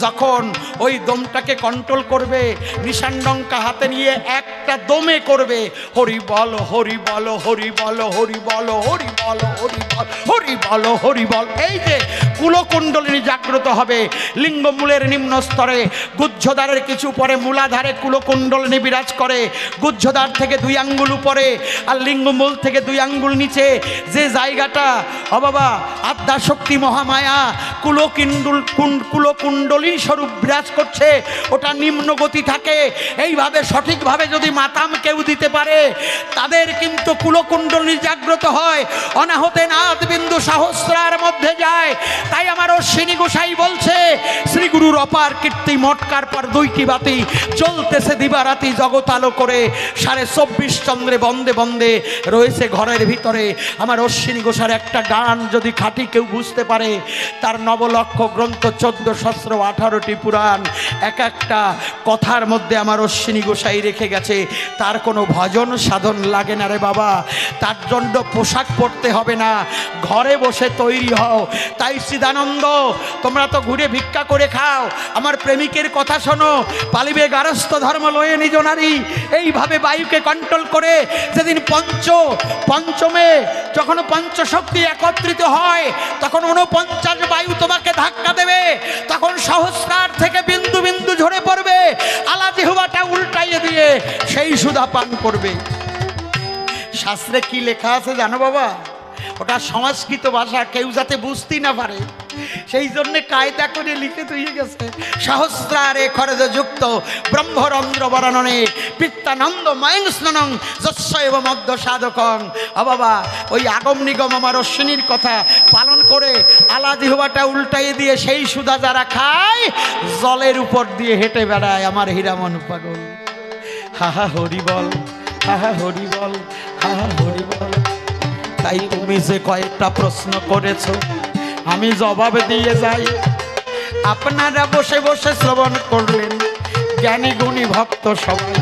যখন ওই দমটাকে কন্ট্রোল করবে, নিশানডঙ্কা হাতে নিয়ে একটা দমে করবে, হরি বল হরি বল হরি বল হরি বল হরি বল হরি বল হরি বল হরি বল। এই যে কুলকুণ্ডলিনী জাগ্রত হবে লিঙ্গমূলের নিম্ন স্তরে, গুহ্যদ্বারের কিছু পরে মূলাধারে কুলকুণ্ডলিনী বিরাজ করে। গুহ্যদ্বার থেকে 2 আঙ্গুল উপরে আর লিঙ্গমূল থেকে 2 আঙ্গুল নিচে যে জায়গাটা বাবা আদ্যাশক্তি মহামায়া কুলকুণ্ডলী স্বরূপ বিরাজ করছে, ওটা নিম্ন গতি থাকে। এইভাবে সঠিকভাবে যদি মাতাম কেউ দিতে পারে, তাদের কিন্তু কুলকুণ্ডলী জাগ্রত হয়, অনাহতে নাদ বিন্দু সহস্রার মধ্যে যায়। তাই আমার অশ্বিনী গোসাই বলছে, শ্রী গুরুর অপার কীর্তি, মটকার পর 2টি বাতি জ্বলতেছে দিবারাতি জগৎ আলো করে। 24.5 চন্দ্রে বন্দে বন্দে রয়েছে ঘরের ভিতরে। আমার অশ্বিনী গোসার একটা গান যদি খাঁটি কেউ বুঝতে পারে, তার 9 লক্ষ গ্রন্থ, 14 শাস্ত্র, 18টি পুরাণ, এক একটা কথার মধ্যে আমার অশ্বিনী গোসাই রেখে গেছে। তার কোনো ভজন সাধন লাগে না রে বাবা, তার জন্য পোশাক পরতে হবে না, ঘরে বসে তৈরি হও। তাই চিদানন্দ, তোমরা তো ঘুরে ভিক্ষা করে খাও, আমার প্রেমিকের কথা শোনো, পালিবে গারস্থ ধর্ম লয়ে নিজ নারী। এইভাবে বায়ুকে কন্ট্রোল করে যেদিন পঞ্চমে যখন পঞ্চশক্তি একত্রিত হয়, তখন 49 বায়ু তোমাকে ধাক্কা দেবে, তখন সহস্রার থেকে বিন্দু বিন্দু ঝরে পড়বে, আলা জিহ্বাটা উল্টাইয়ে দিয়ে সেই সুধা পান করবে। শাস্ত্রে কি লেখা আছে জানো বাবা? ওটা সংস্কৃত ভাষা, কেউ যাতে বুঝতেই না পারে সেই জন্যে কায়দা করে লিখে তৈরি গেছে। সহস্রারে খরজ যুক্ত ব্রহ্মরন্ধ্র বরণনে পিত্তানন্দ ময়ং স্নানং যস্যৈব মধ্য সাধকং। বাবা, ওই আগম নিগম আমার অশ্বিনীর কথা পালন করে আলা জিহ্বাটা উল্টাইয়ে দিয়ে সেই সুধা যারা খায়, জলের উপর দিয়ে হেঁটে বেড়ায় আমার হীরামন পাগল। হা হা হরি বল, হা হা হরি বল, হা হা হরি বল। তাই তুমি যে কয়েকটা প্রশ্ন করেছো, আমি জবাব দিয়ে যাই। আপনারা বসে বসে শ্রবণ করলেন, জ্ঞানী গুণী ভক্ত সবাই।